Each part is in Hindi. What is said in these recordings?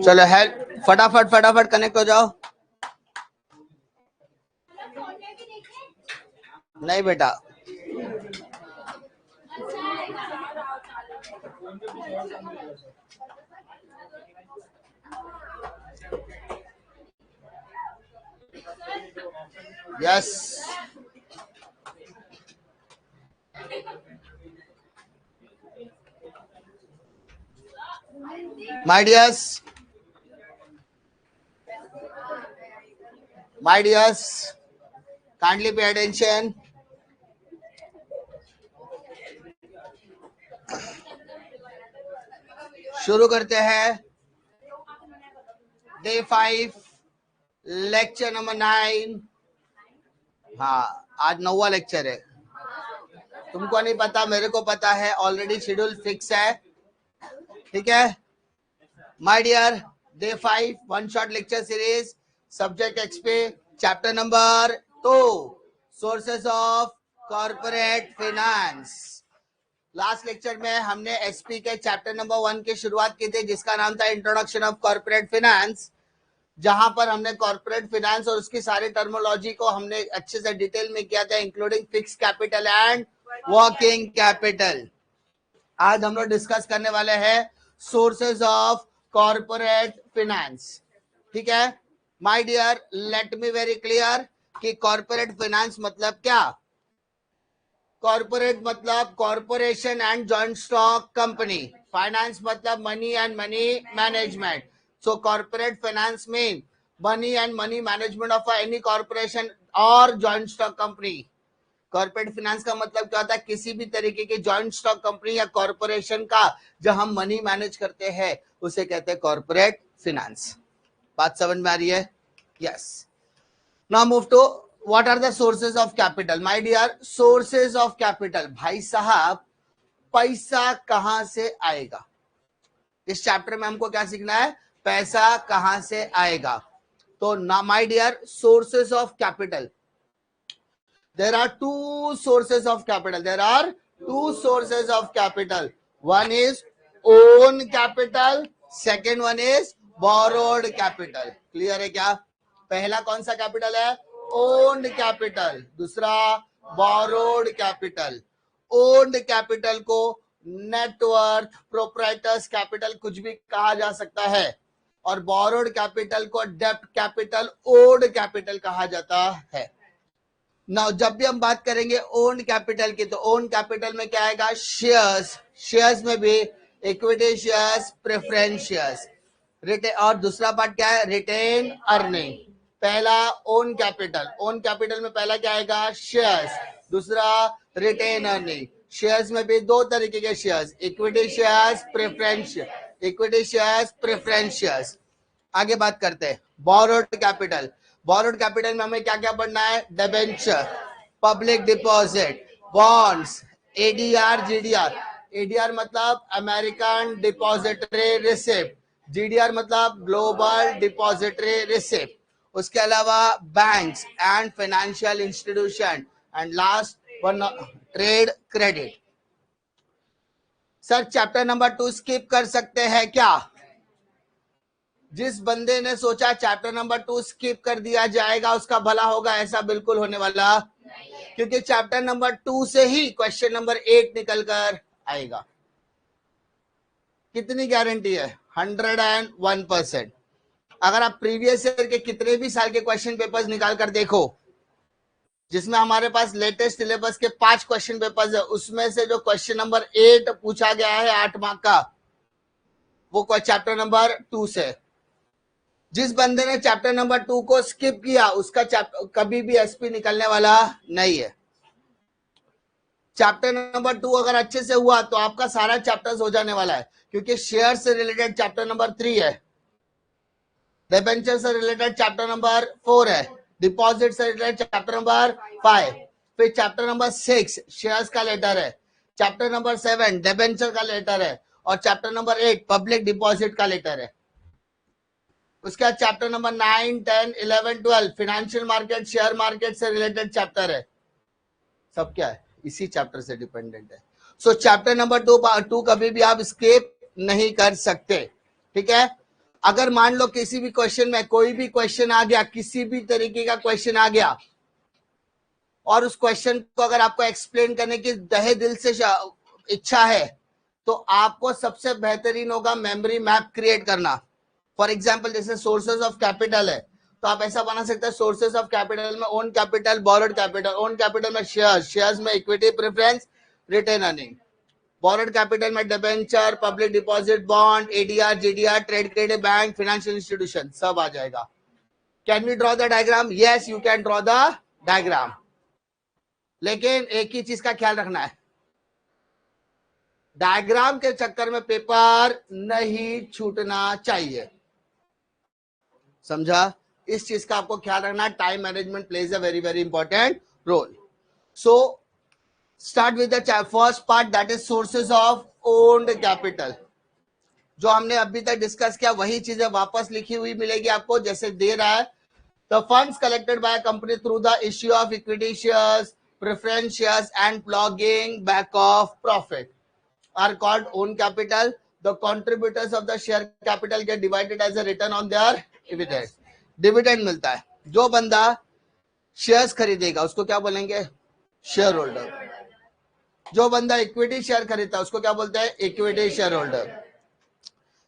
चलो है, फटाफट फटाफट कनेक्ट हो जाओ। नहीं बेटा, yes my dears, my dears, kindly pay attention. शुरू करते हैं डे 5 लेक्चर नंबर 9। हाँ, आज 9वां लेक्चर है। तुमको नहीं पता, मेरे को पता है, ऑलरेडी शेड्यूल फिक्स है, ठीक है। My dear, day 5 one shot lecture series, subject XP, chapter number 2, sources of corporate finance. Last lecture में हमने एसपी के चैप्टर नंबर 1 की शुरुआत की थी, जिसका नाम था इंट्रोडक्शन ऑफ कॉर्पोरेट फाइनेंस, जहां पर हमने कॉर्पोरेट फाइनेंस और उसकी सारी टर्मोलॉजी को हमने अच्छे से डिटेल में किया था, including fix capital and working capital. आज हम लोग डिस्कस करने वाले हैं सोर्सेज ऑफ कॉर्पोरेट फाइनेंस, ठीक है। My dear, let me very clear कि कॉर्पोरेट फाइनेंस मतलब क्या। कॉर्पोरेट मतलब corporation and joint stock company, finance मतलब money and money management. So corporate finance mean money and money management of any corporation or joint stock company. Corporate finance का मतलब क्या होता है, किसी भी तरीके की जॉइंट स्टॉक कंपनी या कॉर्पोरेशन का जब हम मनी मैनेज करते हैं उसे कहते हैं कॉर्पोरेट फाइनेंस। बात समझ में आ रही है? Yes. Now move to what are the sources of capital. My dear, sources of capital, भाई साहब पैसा कहां से आएगा। इस चैप्टर में हमको क्या सीखना है, पैसा कहां से आएगा। तो ना my dear, sources of capital, there are two sources of capital. There are two sources of capital. One is own capital, second one is borrowed capital. Clear है क्या? पहला कौन सा कैपिटल है, owned capital, दूसरा borrowed capital. owned capital को नेटवर्थ, प्रोप्राइटर्स कैपिटल कुछ भी कहा जा सकता है, और borrowed capital को डेब्ट कैपिटल, ओल्ड कैपिटल कहा जाता है। नाउ जब भी हम बात करेंगे ओन कैपिटल की, तो ओन कैपिटल में क्या आएगा, शेयर्स, शेयर्स में भी इक्विटी शेयर्स, प्रेफरेंस शेयर्स, और दूसरा पार्ट क्या है, रिटेन अर्निंग। पहला ओन कैपिटल, ओन कैपिटल में पहला क्या आएगा, शेयर्स, दूसरा रिटेन अर्निंग। शेयर्स में भी दो तरीके के shares, equity shares, preference, equity shares, preference shares. आगे बात करते हैं बोरोड कैपिटल। बोरोड कैपिटल में हमें क्या क्या पढ़ना है, debenture, public deposit, bonds, ADR, GDR. ADR मतलब अमेरिकन डिपॉजिटरी रिसिप्ट, जीडीआर मतलब ग्लोबल डिपॉजिटरी रिसिप्ट। उसके अलावा banks and financial institution, and last one trade credit. Sir chapter number 2 skip कर सकते हैं क्या? जिस बंदे ने सोचा चैप्टर नंबर 2 स्किप कर दिया जाएगा उसका भला होगा, ऐसा बिल्कुल होने वाला, क्योंकि चैप्टर नंबर 2 से ही क्वेश्चन नंबर 8 निकल कर आएगा। कितनी गारंटी है? 101%। अगर आप प्रीवियस ईयर के कितने भी साल के क्वेश्चन पेपर्स निकाल कर देखो, जिसमें हमारे पास लेटेस्ट सिलेबस के 5 क्वेश्चन पेपर्स है, उसमें से जो क्वेश्चन नंबर 8 पूछा गया है 8 मार्क का, वो चैप्टर नंबर 2 से। जिस बंदे ने चैप्टर नंबर 2 को स्किप किया उसका कभी भी एसपी निकलने वाला नहीं है। चैप्टर नंबर 2 अगर अच्छे से हुआ तो आपका सारा चैप्टर्स हो जाने वाला है, क्योंकि शेयर से रिलेटेड चैप्टर नंबर 3 है, डिबेंचर से रिलेटेड चैप्टर नंबर 4 है, डिपॉजिट से रिलेटेड चैप्टर नंबर 5, फिर चैप्टर नंबर 6 शेयर्स का लेटर है, चैप्टर नंबर 7 डिबेंचर का लेटर है, और चैप्टर नंबर 8 पब्लिक डिपॉजिट का लेटर है। उसका chapter number 9, 10, 11, 12 financial market, share market से रिलेटेड चैप्टर है। सब क्या है, इसी चैप्टर से डिपेंडेंट है। सो चैप्टर नंबर 2 कभी भी आप स्किप नहीं कर सकते, ठीक है। अगर मान लो किसी भी क्वेश्चन में कोई भी क्वेश्चन आ गया, किसी भी तरीके का क्वेश्चन आ गया, और उस क्वेश्चन को अगर आपको एक्सप्लेन करने की तहे दिल से इच्छा है, तो आपको सबसे बेहतरीन होगा मेमोरी मैप क्रिएट करना। फॉर एग्जाम्पल जैसे सोर्सेज ऑफ कैपिटल है, तो आप ऐसा बना सकते हैं, सोर्सेज ऑफ कैपिटल में own capital, borrowed capital, own capital में शेयर्स, शेयर्स में equity preference, retained earning, borrowed capital में debenture, public deposit, bond, ADR, GDR, trade credit, bank, financial institution, सब आ जाएगा। Can we draw the diagram? Yes, you can draw the diagram. लेकिन एक ही चीज का ख्याल रखना है, डायग्राम के चक्कर में पेपर नहीं छूटना चाहिए, समझा? इस चीज का आपको ख्याल रखना, time management plays a very very important role. So start with the first part, that is sources of owned capital. जो हमने अभी तक डिस्कस किया वही चीजें वापस लिखी हुई मिलेगी आपको, जैसे दे रहा है, the funds collected by company through the issue of equity shares, preference shares and plogging back of profit are called own capital. The contributors of the share capital get divided as a return on their dividend. Dividend मिलता है, जो बंदा शेयर्स खरीदेगा उसको क्या बोलेंगे? Share holder. जो बंदा इक्विटी शेयर खरीदता है उसको क्या बोलते हैं? Equity share holder.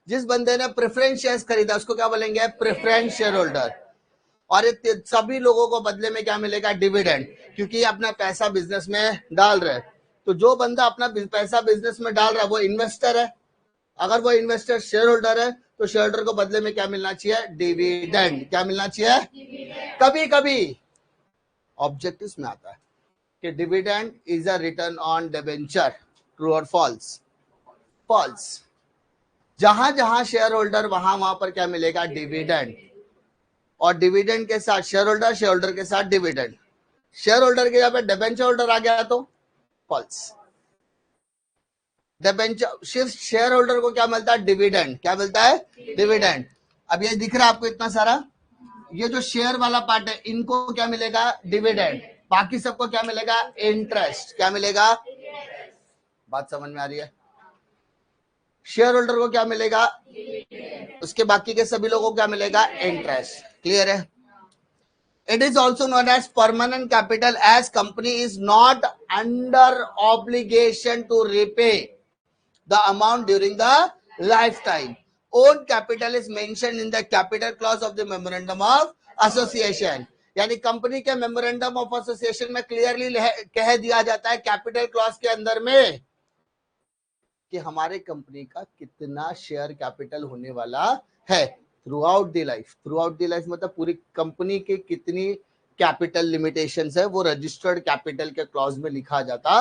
जिस बंदे ने प्रेफरेंस शेयर्स खरीदा उसको क्या बोलेंगे? Preference share holder. और सभी लोगों को बदले में क्या मिलेगा? डिविडेंड, क्योंकि अपना पैसा बिजनेस में डाल रहे हैं। तो जो बंदा अपना पैसा बिजनेस में डाल रहा है वो इन्वेस्टर है। अगर वो इन्वेस्टर शेयर होल्डर है तो शेयर होल्डर को बदले में क्या मिलना चाहिए? डिविडेंड। क्या मिलना चाहिए? कभी कभी ऑब्जेक्टिव्स में आता है कि dividend is a return on debenture. True और फॉल्स? फॉल्स। जहां जहां शेयर होल्डर वहां पर क्या मिलेगा? डिविडेंड। और डिविडेंड के साथ शेयर होल्डर, शेयर होल्डर के साथ डिविडेंड। शेयर होल्डर के यहाँ पे डिबेंचर होल्डर आ गया तो फॉल्स। डिबेंचर सिर्फ शेयर होल्डर को क्या मिलता है? डिविडेंड। क्या मिलता है? डिविडेंड। अब ये दिख रहा है आपको इतना सारा, ये जो शेयर वाला पार्ट है इनको क्या मिलेगा? डिविडेंड। बाकी सबको क्या मिलेगा? इंटरेस्ट। क्या मिलेगा? बात समझ में आ रही है? शेयर होल्डर को क्या मिलेगा? उसके बाकी के सभी लोगों को क्या मिलेगा? इंटरेस्ट। क्लियर है? It is also known as permanent capital, as company is not under obligation to repay the amount during the lifetime. Own capital is mentioned in the capital clause of the memorandum of association. यानी कंपनी के मेमोरेंडम ऑफ एसोसिएशन में क्लियरली कह दिया जाता है कैपिटल क्लॉज के अंदर में कि हमारे कंपनी का कितना शेयर कैपिटल होने वाला है through out the life. Through out the life मतलब पूरी कंपनी के कितनी कैपिटल लिमिटेशंस है वो रजिस्टर्ड कैपिटल के क्लॉज में लिखा जाता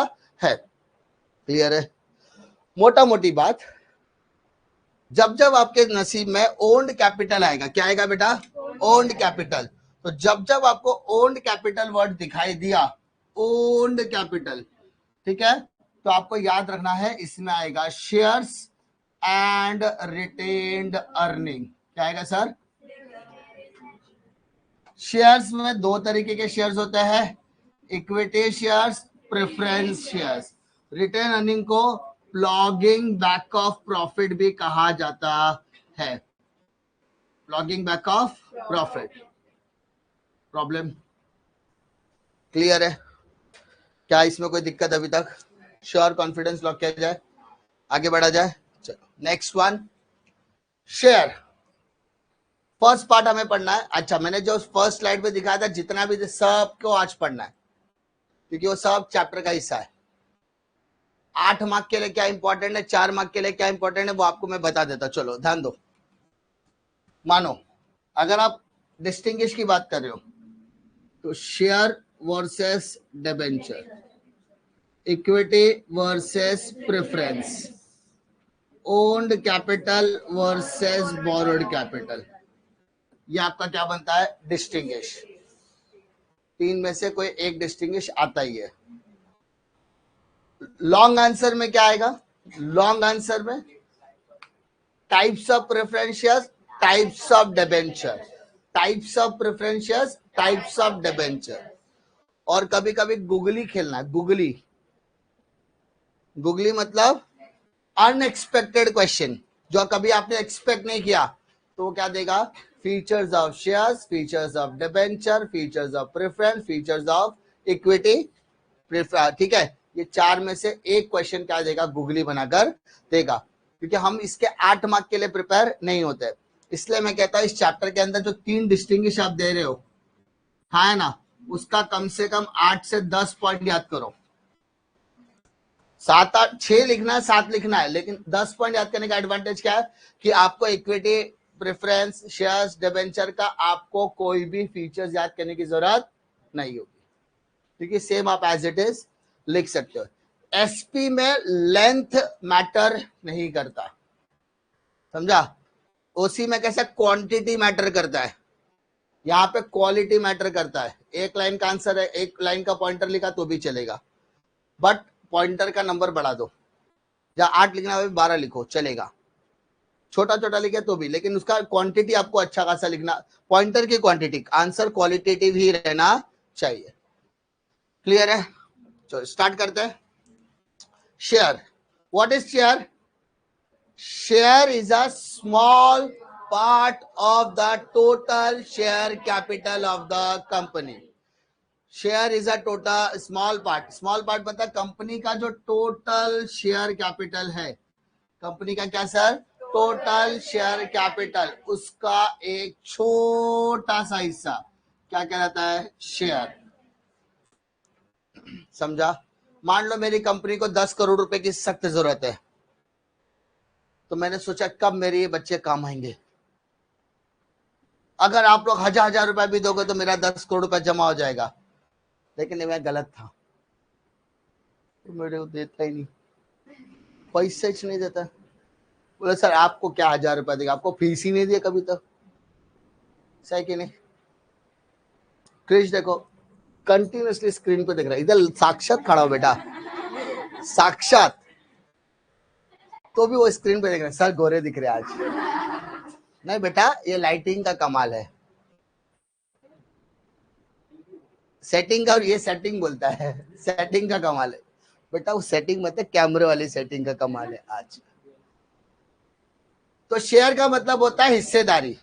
है। क्लियर है? मोटा मोटी बात, जब जब आपके नसीब में ओन्ड कैपिटल आएगा, क्या आएगा बेटा? Owned capital. तो जब जब आपको ओन्ड कैपिटल वर्ड दिखाई दिया, ओन्ड कैपिटल, ठीक है, तो आपको याद रखना है इसमें आएगा शेयर्स एंड रिटेन्ड अर्निंग। क्या आएगा सर? शेयर्स में दो तरीके के शेयर्स होते हैं, equity shares, preference shares. Retained earning को प्लॉगिंग बैक ऑफ प्रॉफिट भी कहा जाता है। Ploughing back of profit. Problem clear है? क्या इसमें कोई दिक्कत अभी तक? श्योर, कॉन्फिडेंस लॉक किया जाए, आगे बढ़ा जाए। चलो next one, share. First part हमें पढ़ना है। अच्छा, मैंने जो फर्स्ट स्लाइड पे दिखाया था जितना भी सबको आज पढ़ना है, क्योंकि वो सब चैप्टर का हिस्सा है। 8 मार्क के लिए क्या इंपॉर्टेंट है, 4 मार्क के लिए क्या इंपॉर्टेंट है, वो आपको मैं बता देता। चलो ध्यान दो। मानो अगर आप डिस्टिंग्विश की बात कर रहे हो तो share versus debenture, equity versus preference, owned capital versus borrowed capital, ये आपका क्या बनता है? डिस्टिंग्विश। 3 में से कोई एक डिस्टिंग्विश आता ही है। लॉन्ग आंसर में क्या आएगा? लॉन्ग आंसर में types of preference shares, types of debenture, types of preference shares, types of debenture. और कभी कभी गुगली खेलना है। गुगली, गुगली मतलब अनएक्सपेक्टेड क्वेश्चन, जो कभी आपने एक्सपेक्ट नहीं किया, तो वो क्या देगा? Features of shares, features of debenture, features of preference, features of equity prefer, ठीक है। ये चार में से एक क्वेश्चन क्या देगा? गुगली बनाकर देगा, क्योंकि हम इसके 8 मार्क के लिए प्रिपेयर नहीं होते। इसलिए मैं कहता हूं इस चैप्टर के अंदर जो 3 डिस्टिंग्विश आप दे रहे हो, हाँ है ना, उसका कम से कम 8 से 10 पॉइंट याद करो। 7 8 6 लिखना है, 7 लिखना है, लेकिन 10 पॉइंट याद करने का एडवांटेज क्या है कि आपको इक्विटी, प्रेफरेंस, शेयर्स, डिबेंचर का आपको कोई भी फीचर्स याद करने की जरूरत नहीं होगी, क्योंकि सेम आप एज इट इज लिख सकते हो। एसपी में लेंथ मैटर नहीं करता, समझा? ओसी में कैसा क्वांटिटी मैटर करता है, यहाँ पे क्वालिटी मैटर करता है। एक लाइन का आंसर है, एक लाइन का पॉइंटर लिखा तो भी चलेगा, बट पॉइंटर का नंबर बढ़ा दो, या 8 लिखना है 12 लिखो चलेगा, छोटा छोटा लिखे तो भी, लेकिन उसका क्वांटिटी आपको अच्छा खासा लिखना, पॉइंटर की क्वांटिटी, आंसर क्वालिटेटिव ही रहना चाहिए। क्लियर है? चलो स्टार्ट करते हैं। Share, what is share? Share is a small part of the total share capital of the company. Share is a total small part, small part मतलब कंपनी का जो टोटल शेयर कैपिटल है, कंपनी का क्या सर? टोटल शेयर कैपिटल, उसका एक छोटा सा हिस्सा क्या कहलाता है? शेयर। समझा? मान लो मेरी कंपनी को 10 करोड़ रुपए की सख्त जरूरत है, तो मैंने सोचा कब मेरे ये बच्चे काम आएंगे। अगर आप लोग 1000 रुपए भी दोगे तो मेरा 10 करोड़ रुपए जमा हो जाएगा, लेकिन मैं गलत था, तो मेरे को देता ही नहीं, पैसे नहीं देता। बोले सर आपको क्या 1000 रुपए देगा, आपको फीस ही नहीं दिया कभी तक, सही कि नहीं? क्रिश देखो कंटिन्यूसली स्क्रीन पे देख रहा है, इधर साक्षात खड़ा हो बेटा, साक्षात, तो भी वो स्क्रीन पे देख रहा है, सर गोरे दिख रहे आज। नहीं बेटा, ये लाइटिंग का कमाल है, सेटिंग का, और ये सेटिंग बोलता है, सेटिंग का कमाल है बेटा, वो सेटिंग मतलब कैमरे वाली सेटिंग का कमाल है आज। तो शेयर का मतलब होता है हिस्सेदारी।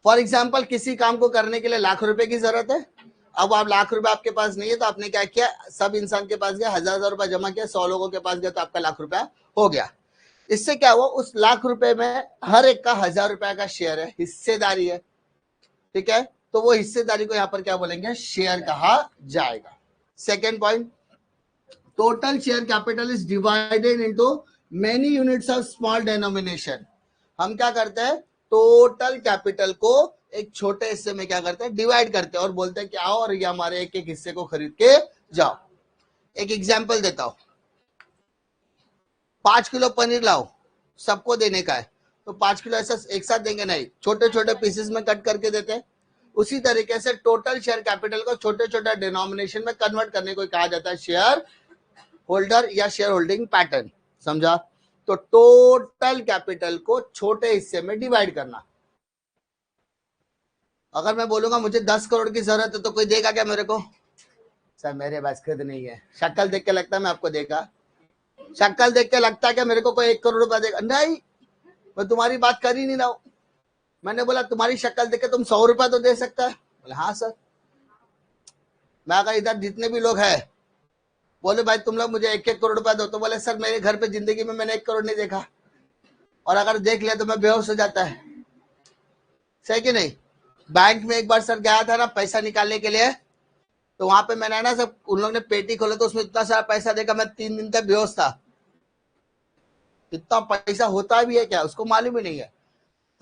फॉर एग्जाम्पल किसी काम को करने के लिए लाख रुपए की जरूरत है, अब आप लाख रुपए आपके पास नहीं है, तो आपने क्या किया? सब इंसान के पास गया, 1000 रुपया जमा किया, 100 लोगों के पास गया, तो आपका लाख रुपया हो गया। इससे क्या हुआ? उस लाख रुपए में हर एक का 1000 रुपया का शेयर है, हिस्सेदारी है, ठीक है? तो वो हिस्सेदारी को यहाँ पर क्या बोलेंगे? शेयर कहा जाएगा। Second point, total share capital is divided into many units of small denomination. हम क्या करते हैं? टोटल कैपिटल को एक छोटे हिस्से में क्या करते हैं? डिवाइड करते हैं, और बोलते हैं कि आओ और ये हमारे एक एक हिस्से को खरीद के जाओ। एक एग्जांपल देता हूं, 5 किलो पनीर लाओ, सबको देने का है, तो 5 किलो ऐसा एक साथ देंगे नहीं, छोटे छोटे पीसेस में कट करके देते हैं। उसी तरीके से टोटल शेयर कैपिटल को छोटे छोटे डिनोमिनेशन में कन्वर्ट करने को कहा जाता है शेयर होल्डर या शेयर होल्डिंग पैटर्न। समझा? तो टोटल कैपिटल को छोटे हिस्से में डिवाइड करना। अगर मैं बोलूंगा मुझे 10 करोड़ की जरूरत है, तो कोई देगा क्या मेरे को? सर मेरे पास खुद नहीं है। शक्ल देख के लगता है मैं आपको देगा? शक्ल देख के लगता है कि मेरे को कोई 1 करोड़ रुपया देगा? नहीं, मैं तुम्हारी बात कर ही नहीं रहा हूं। मैंने बोला तुम्हारी शक्ल देख के तुम 100 रुपया तो दे सकता है? बोले हाँ सर। मैं अगर इधर जितने भी लोग हैं बोले भाई तुम लोग मुझे 1-1 करोड़ रुपया दो, तो बोले सर मेरे घर पे जिंदगी में मैंने 1 करोड़ नहीं देखा, और अगर देख लिया तो मैं बेहोश हो जाता है, सही कि नहीं? बैंक में एक बार सर गया था ना पैसा निकालने के लिए, तो वहां पे मैंने ना सब उन लोगों ने पेटी खोला, तो उसमें इतना सारा पैसा देखा, मैं 3 दिन तक बेहोश था। इतना पैसा होता भी है क्या उसको मालूम ही नहीं है।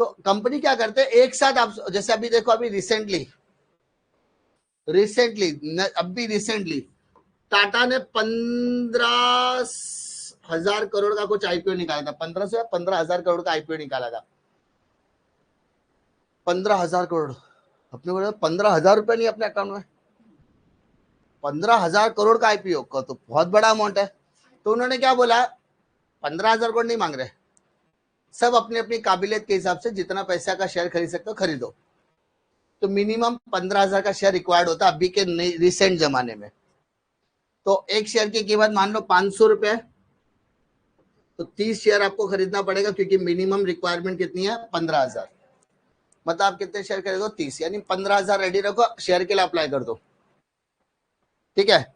तो कंपनी क्या करते हैं, एक साथ आप, जैसे अभी देखो, अभी रिसेंटली टाटा ने 15,000 करोड़ का कुछ आईपीओ निकाला था, 1500 या 15,000 करोड़ का आईपीओ निकाला था। 15,000 करोड़, अपने बोला 15,000 रुपए नहीं अपने अकाउंट में, 15,000 करोड़ का आईपीओ का तो बहुत बड़ा अमाउंट है। तो उन्होंने क्या बोला, 15,000 करोड़ नहीं मांग रहे, सब अपनी अपनी काबिलियत के हिसाब से जितना पैसा का शेयर खरीद सकते हो खरीदो। तो मिनिमम 15,000 का शेयर रिक्वायर्ड होता है अभी के रिसेंट जमाने में। तो एक शेयर की कीमत मान लो 500 रुपए, तो 30 शेयर आपको खरीदना पड़ेगा क्योंकि मिनिमम रिक्वायरमेंट कितनी है 15,000। मतलब आप कितने शेयर खरीदो 30, यानी 15,000 रेडी रखो, शेयर के लिए अप्लाई कर दो। ठीक है,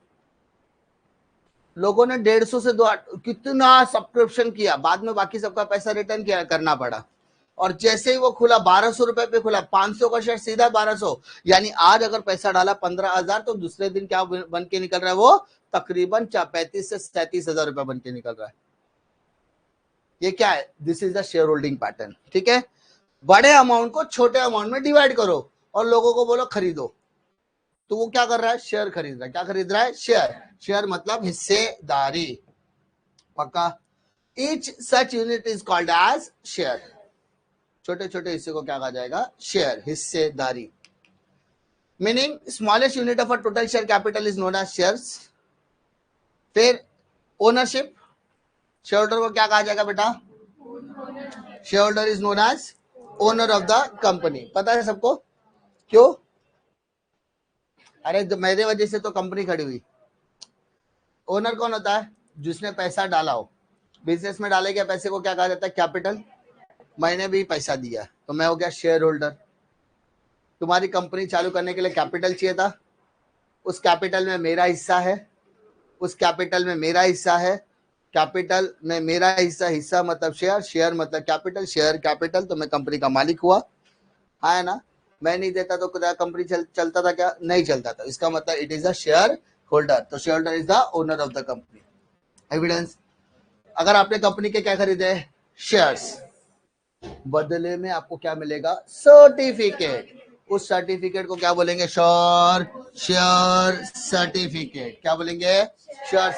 लोगों ने 150 से 2 कितना सब्सक्रिप्शन किया, बाद में बाकी सबका पैसा रिटर्न किया करना पड़ा। और जैसे ही वो खुला 1200 रुपए पे खुला, 500 का शेयर सीधा 1200, यानी आज अगर पैसा डाला 15,000 तो दूसरे दिन क्या बन के निकल रहा है, वो तकरीबन 35 से 37,000 रुपए बन के निकल रहा है। ये क्या है, this is the share holding pattern. ठीक है, बड़े अमाउंट को छोटे अमाउंट में डिवाइड करो और लोगों को बोलो खरीदो, तो वो क्या कर रहा है, शेयर खरीद रहा है। क्या खरीद रहा है, शेयर। शेयर मतलब हिस्सेदारी, पक्का। Each such unit is called as share. छोटे छोटे हिस्से को क्या कहा जाएगा, शेयर, हिस्सेदारी। Meaning smallest unit of a total share capital is known as shares. फिर ओनरशिप, शेयर होल्डर को क्या कहा जाएगा बेटा, share holder is known as owner of the company. पता है सबको क्यों, अरे मेरे वजह से तो कंपनी खड़ी हुई। ओनर कौन होता है, जिसने पैसा डाला हो। बिजनेस में डाले गए पैसे को क्या कहा जाता है, कैपिटल। मैंने भी पैसा दिया तो मैं हो गया शेयर होल्डर। तुम्हारी कंपनी चालू करने के लिए कैपिटल चाहिए था, उस कैपिटल में मेरा हिस्सा है, उस कैपिटल में मेरा हिस्सा है, कैपिटल में मेरा हिस्सा, हिस्सा मतलब शेयर, शेयर मतलब कैपिटल, शेयर कैपिटल, तो मैं कंपनी का मालिक हुआ, है ना। मैं नहीं देता तो कंपनी चलता था क्या, नहीं चलता था। इसका मतलब it is a share holder, तो share holder is the owner of the company. Evidence, अगर आपने कंपनी के क्या खरीदे, शेयर्स, बदले में आपको क्या मिलेगा, सर्टिफिकेट। उस सर्टिफिकेट को क्या बोलेंगे, शेयर सर्टिफिकेट। क्या बोलेंगे, शेयर।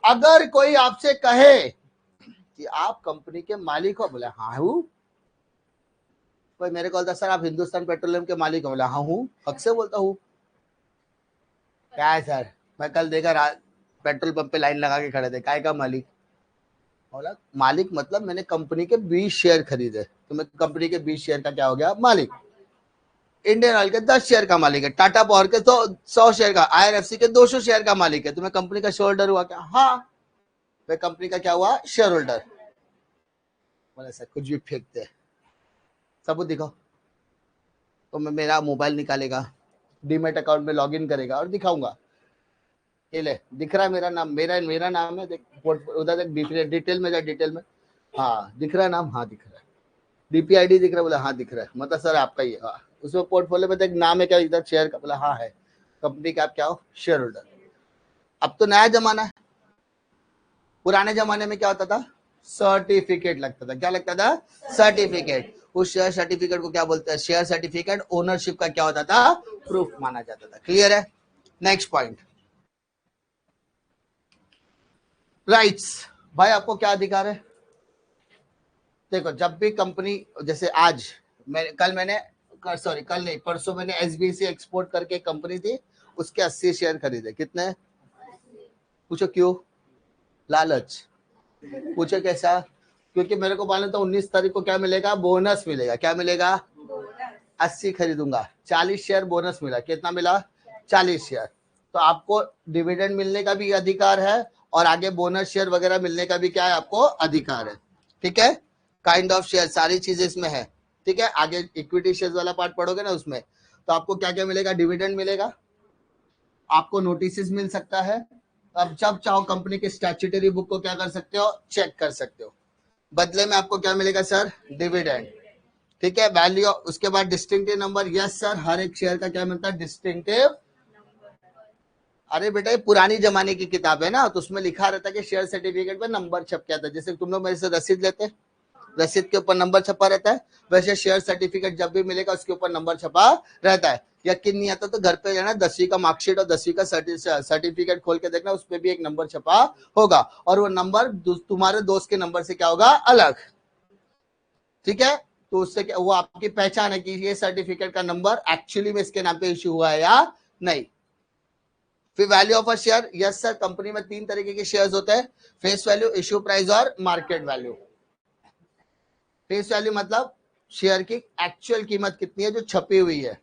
अगर कोई आपसे कहे कि आप कंपनी के मालिक हो, बोले हाँ हूं। कोई मेरे को बोलता सर आप हिंदुस्तान पेट्रोलियम के मालिक हो, बोला हाँ हूं, हक से बोलता हूँ। क्या है सर, मैं कल देखा पेट्रोल पंप पे लाइन लगा के खड़े थे, काय का मालिक। बोला मालिक मतलब मैंने कंपनी के 20 शेयर खरीदे, तो मैं कंपनी के 20 शेयर का क्या हो गया, मालिक। इंडियन ऑयल के 10 शेयर का मालिक है, टाटा पावर के तो 100 शेयर का, IRFC के 200 शेयर का मालिक है, तो मैं कंपनी का शेयर होल्डर हुआ क्या, हाँ मैं कंपनी का क्या हुआ, शेयर होल्डर। बोले सर कुछ भी फेंकते, सबूत दिखाओ। तो मैं मेरा मोबाइल निकालेगा, डीमेट अकाउंट में लॉगिन करेगा और दिखाऊंगा, ये ले दिख रहा है मेरा नाम, मेरा नाम है, देख उधर देख डिटेल में जा, डिटेल में, हाँ दिख रहा है नाम, हाँ दिख रहा है, DPID दिख रहा है, बोला हाँ दिख रहा है, मतलब सर आपका ही है, हाँ। उसमें पोर्टफोलियो में देख नाम है क्या, इधर शेयर का, बोला हाँ है, कंपनी का आप क्या हो, शेयर होल्डर। अब तो नया जमाना है, पुराने जमाने में क्या होता था, सर्टिफिकेट लगता था। क्या लगता था, सर्टिफिकेट। उस शेयर सर्टिफिकेट को क्या बोलते हैं, शेयर सर्टिफिकेट। ओनरशिप का क्या होता था, प्रूफ माना जाता था। क्लियर है। Next point, rights. भाई आपको क्या अधिकार है, देखो जब भी कंपनी, जैसे आज मैंने कल नहीं परसों मैंने SBC एक्सपोर्ट करके कंपनी थी, उसके 80 शेयर खरीदे। कितने, पूछो क्यों, लालच। पूछो कैसा, क्योंकि मेरे को मालूम था 19 तारीख को क्या मिलेगा, बोनस मिलेगा। क्या मिलेगा, 80 खरीदूंगा, 40 शेयर बोनस मिला। कितना मिला, 40 शेयर। तो आपको डिविडेंड मिलने का भी अधिकार है और आगे बोनस शेयर वगैरह मिलने का भी क्या है, आपको अधिकार है। ठीक है, काइंड ऑफ शेयर, सारी चीजें इसमें है। ठीक है, आगे इक्विटी शेयर वाला पार्ट पढ़ोगे ना, उसमें तो आपको क्या क्या मिलेगा, डिविडेंड मिलेगा, आपको नोटिस मिल सकता है। अब जब चाहो कंपनी के स्टैट्यूटरी बुक को क्या कर सकते हो, चेक कर सकते हो। बदले में आपको क्या मिलेगा सर, डिविडेंड। ठीक है, वैल्यू, उसके बाद डिस्टिंक्टिव नंबर। यस सर, हर एक शेयर का क्या मिलता है, डिस्टिंक्टिव। अरे बेटा ये पुरानी जमाने की किताब है ना, तो उसमें लिखा रहता है कि शेयर सर्टिफिकेट में नंबर छप के आता है। जैसे तुम लोग मेरे से रसीद लेते, रसीद के ऊपर नंबर छपा रहता है, वैसे शेयर सर्टिफिकेट जब भी मिलेगा उसके ऊपर नंबर छपा रहता है। यकीन नहीं आता तो घर पे जाना, 10वीं का मार्कशीट और 10वीं का सर्टिफिकेट खोल के देखना, उसपे भी एक नंबर छपा होगा, और वो नंबर तुम्हारे दोस्त के नंबर से क्या होगा, अलग। ठीक है, तो उससे क्या, वो आपकी पहचान है कि ये सर्टिफिकेट का नंबर एक्चुअली में इसके नाम पे इश्यू हुआ है या नहीं। फिर value of a share. Yes sir, company में 3 तरीके के शेयर्स होते हैं, फेस वैल्यू, इश्यू प्राइस और मार्केट वैल्यू। फेस वैल्यू मतलब शेयर की एक्चुअल कीमत कितनी है जो छपी हुई है,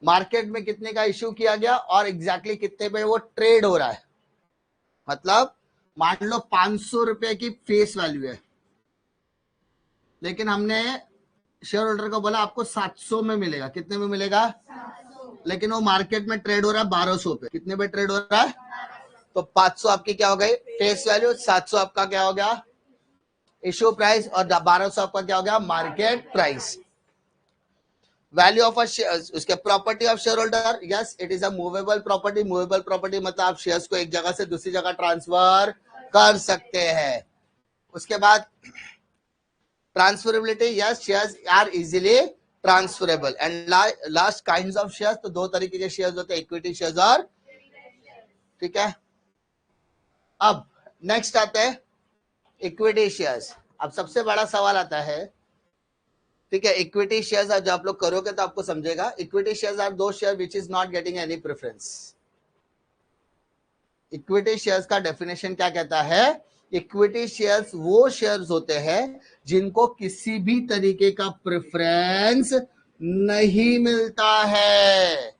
मार्केट में कितने का इश्यू किया गया और एग्जैक्टली कितने पे वो ट्रेड हो रहा है। मतलब मान लो 500 रुपए की फेस वैल्यू है, लेकिन हमने शेयर होल्डर को बोला आपको 700 में मिलेगा। कितने में मिलेगा? 700। लेकिन वो मार्केट में ट्रेड हो रहा है 1200 पे। कितने पे ट्रेड हो रहा है? तो 500 आपकी क्या हो गई फेस वैल्यू, 700 आपका क्या हो गया इश्यू प्राइस, और 1200 आपका क्या हो गया market price. Value of a share, उसके property of share holder, yes it is a movable property. Movable property मतलब आप शेयर्स को एक जगह से दूसरी जगह ट्रांसफर कर सकते हैं। उसके बाद transferability, yes shares are easily transferable. And last kinds of shares, तो दो तरीके के शेयर्स होते हैं, इक्विटी शेयर्स और, ठीक है। अब नेक्स्ट आते हैं इक्विटी शेयर्स। अब सबसे बड़ा सवाल आता है, ठीक है, इक्विटी शेयर्स जो आप लोग करोगे तो आपको समझेगा। Equity shares are those share which is not getting any preference. Equity shares का डेफिनेशन क्या कहता है? इक्विटी शेयर्स वो शेयर्स होते हैं जिनको किसी भी तरीके का प्रेफरेंस नहीं मिलता है।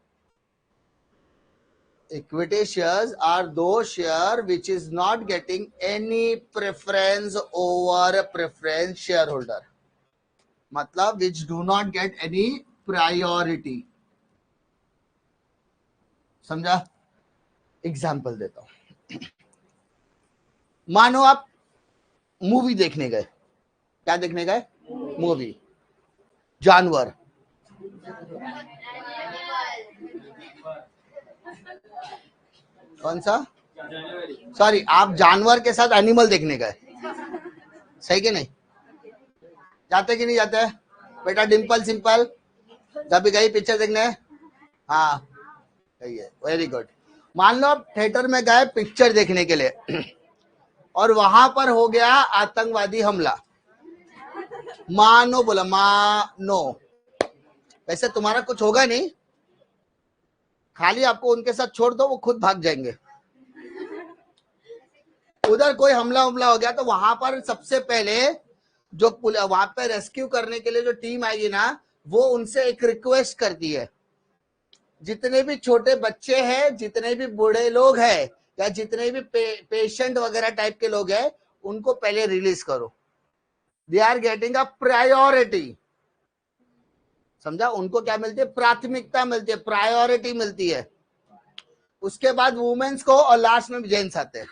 Equity shares are those share which is not getting any preference over preference share holder, मतलब which do not get any priority. समझा? एग्जाम्पल देता हूं। मानो आप मूवी देखने गए। क्या देखने गए? मूवी। जानवर। कौन सा? सॉरी, आप जानवर के साथ एनिमल देखने गए, सही कि नहीं? जाते कि नहीं जाते बेटा? डिम्पल सिंपल जब भी गई पिक्चर देखने? हाँ सही है, वेरी गुड। मान लो आप थिएटर में गए पिक्चर देखने के लिए और वहां पर हो गया आतंकवादी हमला। मानो बोला, मानो, वैसे तुम्हारा कुछ होगा नहीं, खाली आपको उनके साथ छोड़ दो, वो खुद भाग जाएंगे। उधर कोई हमला हो गया तो वहां पर सबसे पहले जो वहां पे रेस्क्यू करने के लिए जो टीम आएगी ना, वो उनसे एक रिक्वेस्ट करती है, जितने भी छोटे बच्चे हैं, जितने भी बूढ़े लोग हैं, या जितने भी पेशेंट वगैरह टाइप के लोग हैं, उनको पहले रिलीज करो। They are getting a priority. समझा? उनको क्या मिलती है? प्राथमिकता मिलती है, प्रायोरिटी मिलती है। उसके बाद वुमेन्स को, और लास्ट में जेंट्स आते हैं।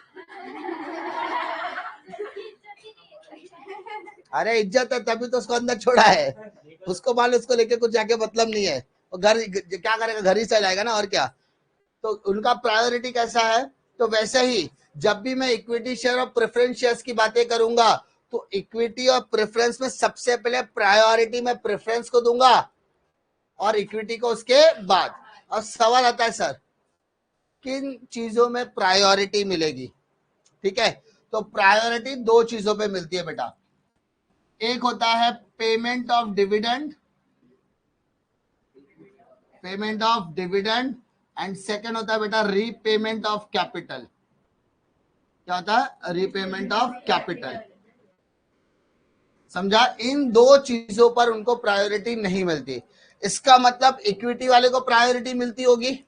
अरे इज्जत है तभी तो उसको अंदर छोड़ा है। उसको मान लो उसको लेके कुछ जाके मतलब नहीं है, वो घर क्या करेगा, घर ही चल जाएगा ना, और क्या। तो उनका प्रायोरिटी कैसा है? तो वैसे ही जब भी मैं इक्विटी शेयर और प्रेफरेंस शेयर्स की बातें करूंगा, तो इक्विटी और प्रेफरेंस में सबसे पहले प्रायोरिटी मैं प्रेफरेंस को दूंगा और इक्विटी को उसके बाद। और सवाल आता है सर किन चीजों में प्रायोरिटी मिलेगी? ठीक है, तो प्रायोरिटी दो चीजों पे मिलती है बेटा। एक होता है payment of dividend, payment of dividend, and second होता है बेटा रीपेमेंट ऑफ कैपिटल। क्या होता है? Repayment of capital. समझा? इन दो चीजों पर उनको प्रायोरिटी नहीं मिलती। इसका मतलब इक्विटी वाले को प्रायोरिटी मिलती होगी,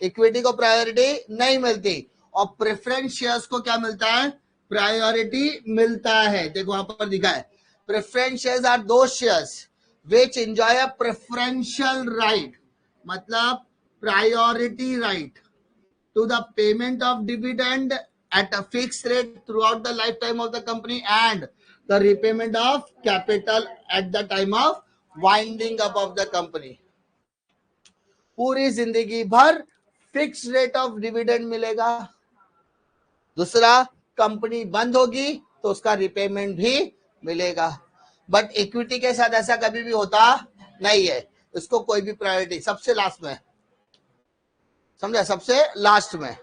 इक्विटी को प्रायोरिटी नहीं मिलती। और प्रेफरेंस शेयर्स को क्या मिलता है? प्रायोरिटी मिलता है। देखो वहां पर दिखा है, preference shares are those shares which enjoy a preferential right, मतलब priority right to the payment of dividend at a fixed rate throughout the lifetime of the company and the repayment of capital at the time of winding up of the company. पूरी जिंदगी भर फिक्स रेट ऑफ डिविडेंड मिलेगा। दूसरा, कंपनी बंद होगी तो उसका रिपेमेंट भी मिलेगा। बट इक्विटी के साथ ऐसा कभी भी होता नहीं है, उसको कोई भी प्रायोरिटी सबसे लास्ट में। समझा? सबसे लास्ट में।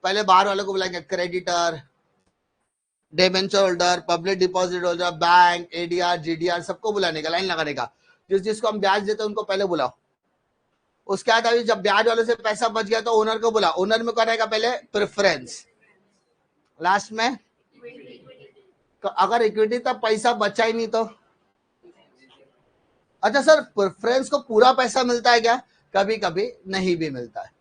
पहले बाहर वालों को बुलाएंगे, creditor, debenture holder, public deposit holder, bank, ADR, GDR, सबको बुलाने का, लाइन लगाने का। जिसको हम ब्याज देते हैं उनको पहले बुलाओ। उसके बाद अभी जब ब्याज वालों से पैसा बच गया तो ओनर को बुलाओ। ओनर में करेगा पहले प्रेफरेंस, लास्ट में अगर इक्विटी तब पैसा बचा ही नहीं तो अच्छा सर, प्रेफरेंस को पूरा पैसा मिलता है क्या? कभी कभी नहीं भी मिलता है,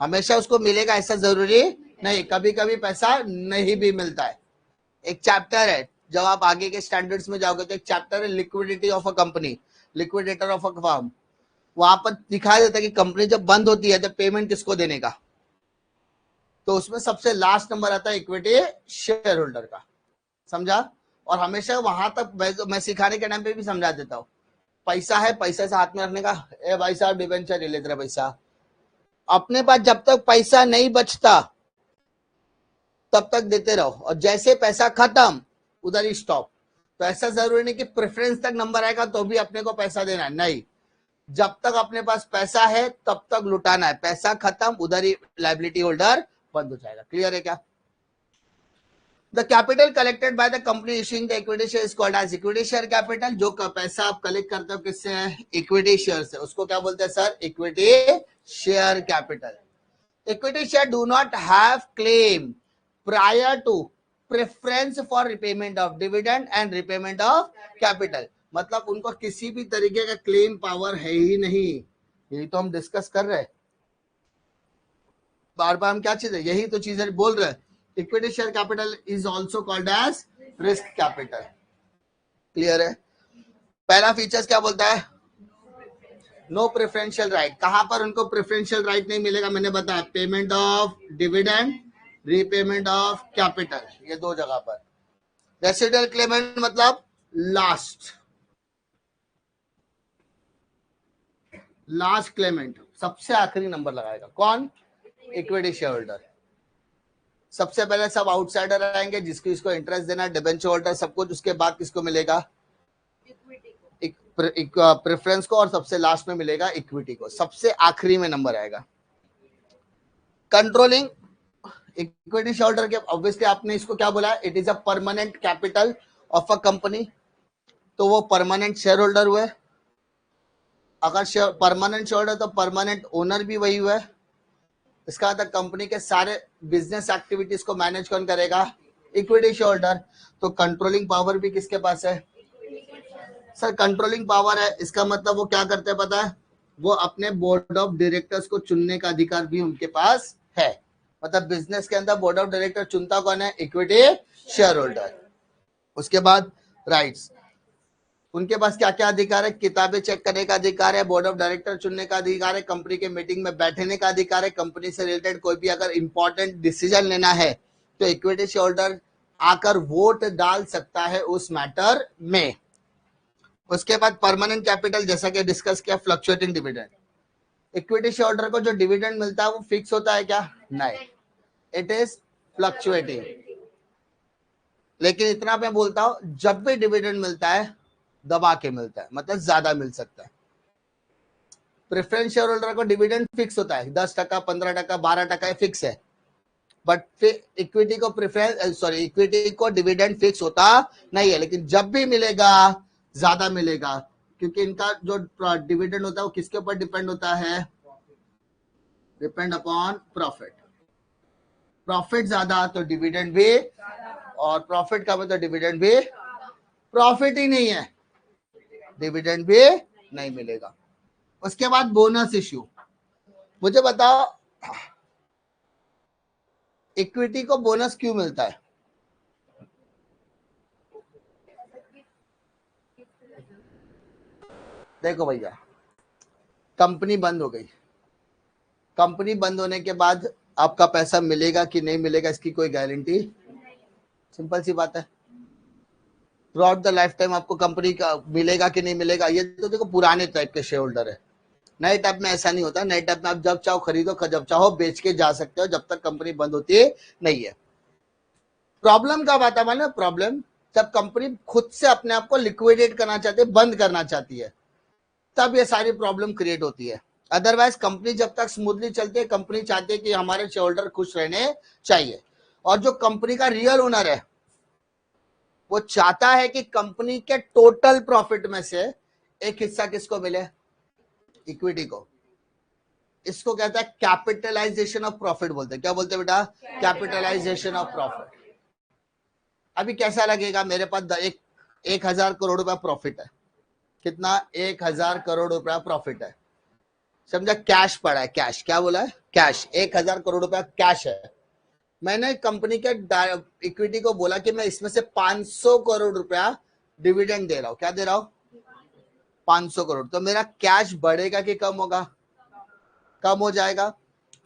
हमेशा उसको मिलेगा ऐसा जरूरी नहीं, कभी कभी पैसा नहीं भी मिलता है। एक चैप्टर है, जब आप आगे के स्टैंडर्ड्स में जाओगे तो एक चैप्टर है liquidity of a company, liquidator of a firm. वहां पर दिखाया जाता है कि कंपनी जब बंद होती है तो पेमेंट किसको देने का, तो उसमें सबसे लास्ट नंबर आता है इक्विटी शेयर होल्डर का। समझा? और हमेशा वहां तक मैं सिखाने के टाइम पे भी समझा देता हूँ, पैसा है, पैसे से हाथ में रखने का, ए भाई साहब डिबेंचर ले लेते रहे पैसा, अपने पास जब तक पैसा नहीं बचता तब तक देते रहो, और जैसे पैसा खत्म उधर ही स्टॉप। तो ऐसा जरूरी नहीं कि प्रेफरेंस तक नंबर आएगा तो भी अपने को पैसा देना है, नहीं, जब तक अपने पास पैसा है तब तक लुटाना है, पैसा खत्म उधर ही लायबिलिटी होल्डर बंद हो जाएगा। क्लियर है क्या? The capital collected by the company issuing the equity share is called as equity share capital. जो पैसा आप कलेक्ट करते हो किससे है? इक्विटी शेयर से, उसको क्या बोलते हैं sir? Equity share capital. Equity share do not have claim prior to preference for repayment of dividend and repayment of capital। मतलब उनको किसी भी तरीके का क्लेम पावर है ही नहीं, यही तो हम डिस्कस कर रहे हैं, बार बार हम क्या चीज है, यही तो चीजें बोल रहे हैं। Equity share capital is also called as risk capital. Clear है? पहला फीचर्स क्या बोलता है? No preferential right. कहां पर उनको प्रेफरेंशियल राइट नहीं मिलेगा? मैंने बताया, payment of dividend, repayment of capital, ये दो जगह पर। रेसिडुअल क्लेमेंट मतलब लास्ट क्लेमेंट, सबसे आखिरी नंबर लगाएगा कौन? Equity share holder. सबसे पहले सब आउटसाइडर आएंगे, जिसको इसको इंटरेस्ट देना, डिबेंचर होल्डर, सब कुछ। उसके बाद किसको मिलेगा? प्रेफरेंस को, और सबसे लास्ट में मिलेगा इक्विटी को, सबसे आखिरी में नंबर आएगा। कंट्रोलिंग इक्विटी शेयर होल्डर के, ऑब्वियसली आपने इसको क्या बोला? It is a permanent capital of a company, तो वो परमानेंट शेयर होल्डर हुए। अगर परमानेंट शेयर होल्डर तो परमानेंट ओनर भी वही हुआ। इसका मतलब कंपनी के सारे बिजनेस एक्टिविटीज को मैनेज कौन करेगा? Equity share holder. तो कंट्रोलिंग पावर भी किसके पास है? सर कंट्रोलिंग पावर है, इसका मतलब वो क्या करते हैं पता है? वो अपने बोर्ड ऑफ डायरेक्टर्स को चुनने का अधिकार भी उनके पास है। मतलब बिजनेस के अंदर बोर्ड ऑफ डायरेक्टर चुनता कौन है? Equity share holder. उसके बाद राइट्स, उनके पास क्या क्या अधिकार है? किताबें चेक करने का अधिकार है, बोर्ड ऑफ डायरेक्टर चुनने का अधिकार है, कंपनी के मीटिंग में बैठने का अधिकार है, कंपनी से रिलेटेड कोई भी अगर इंपॉर्टेंट डिसीजन लेना है तो इक्विटी शेयर होल्डर आकर वोट डाल सकता है उस मैटर में। उसके बाद परमानेंट कैपिटल, जैसा कि डिस्कस किया, fluctuating dividend. Equity share holder को जो डिविडेंड मिलता है वो फिक्स होता है क्या? नहीं, इट इज फ्लक्चुएटिंग। लेकिन इतना मैं बोलता हूं, जब भी डिविडेंड मिलता है दबा के मिलता है, मतलब ज्यादा मिल सकता है। प्रेफरेंस शेयर होल्डर को डिविडेंड फिक्स होता है, 10%, 15%, 12% फिक्स है। बट फिर इक्विटी को इक्विटी को डिविडेंड फिक्स होता नहीं है, लेकिन जब भी मिलेगा ज्यादा मिलेगा, क्योंकि इनका जो डिविडेंड होता है वो किसके ऊपर डिपेंड होता है? Depend upon profit. प्रॉफिट ज्यादा तो डिविडेंड भी, और प्रॉफिट कम है तो डिविडेंड भी। प्रॉफिट ही नहीं है, डिविडेंड भी नहीं मिलेगा। उसके बाद बोनस इश्यू। मुझे बताओ, इक्विटी को बोनस क्यों मिलता है? देखो भैया, कंपनी बंद हो गई, कंपनी बंद होने के बाद आपका पैसा मिलेगा कि नहीं मिलेगा इसकी कोई गारंटी, सिंपल सी बात है। Through out the life time आपको कंपनी का मिलेगा कि नहीं मिलेगा, ये तो देखो पुराने टाइप के शेयर होल्डर है। नए टाइप में ऐसा नहीं होता, नए टाइप में आप जब चाहो खरीदो, जब चाहो बेच के जा सकते हो, जब तक कंपनी बंद होती नहीं है। प्रॉब्लम कब आता है? माने प्रॉब्लम जब कंपनी खुद से अपने आप को लिक्विडेट करना चाहती है, बंद करना चाहती है, तब ये सारी प्रॉब्लम क्रिएट होती है। अदरवाइज कंपनी जब तक स्मूथली चलती है, कंपनी चाहती है कि हमारे शेयर होल्डर खुश रहने चाहिए, और जो कंपनी का रियल ओनर है वो चाहता है कि कंपनी के टोटल प्रॉफिट में से एक हिस्सा किसको मिले? इक्विटी को। इसको कहता है कैपिटलाइजेशन ऑफ प्रॉफिट बोलते हैं। क्या बोलते हैं बेटा? Capitalisation of profit. अभी कैसा लगेगा, मेरे पास 1,000 करोड़ रुपया प्रॉफिट है, कितना 1000 करोड़ रुपया प्रॉफिट है, समझा। कैश पड़ा है, कैश, क्या बोला है, कैश, 1000 करोड़ रुपया कैश है। मैंने कंपनी के इक्विटी को बोला कि मैं इसमें से 500 करोड़ रुपया डिविडेंड दे रहा हूं। क्या दे रहा हूं, 500 करोड़। तो मेरा कैश बढ़ेगा कि कम होगा, कम हो जाएगा।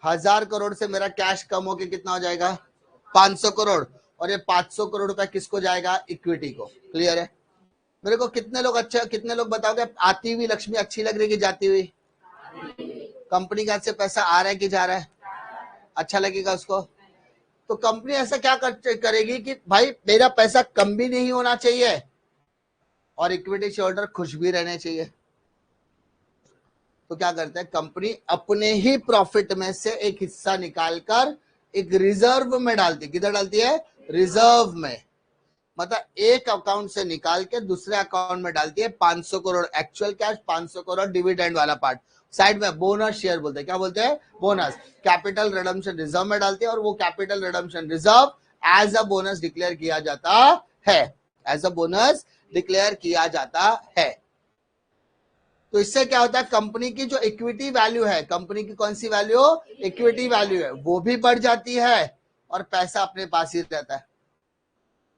1000 करोड़ से मेरा कैश कम होके कितना हो जाएगा, 500 करोड़। और ये 500 करोड़ रुपया किसको जाएगा, इक्विटी को। क्लियर है। मेरे को कितने लोग अच्छा, कितने लोग बताओगे आती हुई लक्ष्मी अच्छी लग रही है कि जाती हुई, कंपनी का से पैसा आ रहा है कि जा रहा है, अच्छा लगेगा उसको। तो कंपनी ऐसा क्या करेगी कि भाई मेरा पैसा कम भी नहीं होना चाहिए और इक्विटी शेयर होल्डर खुश भी रहने चाहिए। तो क्या करते हैं, कंपनी अपने ही प्रॉफिट में से एक हिस्सा निकालकर एक रिजर्व में डालती है। किधर डालती है, रिजर्व में। मतलब एक अकाउंट से निकाल के दूसरे अकाउंट में डालती है। 500 crore actual cash, 500 crore dividend वाला पार्ट साइड में बोनस शेयर बोलते हैं। क्या बोलते हैं, बोनस। कैपिटल रिडम्पशन रिजर्व में डालती है और वो capital redemption reserve as a bonus declare किया जाता है, एज अ बोनस डिक्लेयर किया जाता है। तो इससे क्या होता है, कंपनी की जो इक्विटी वैल्यू है, कंपनी की कौन सी वैल्यू, इक्विटी वैल्यू है, वो भी बढ़ जाती है और पैसा अपने पास ही रहता है।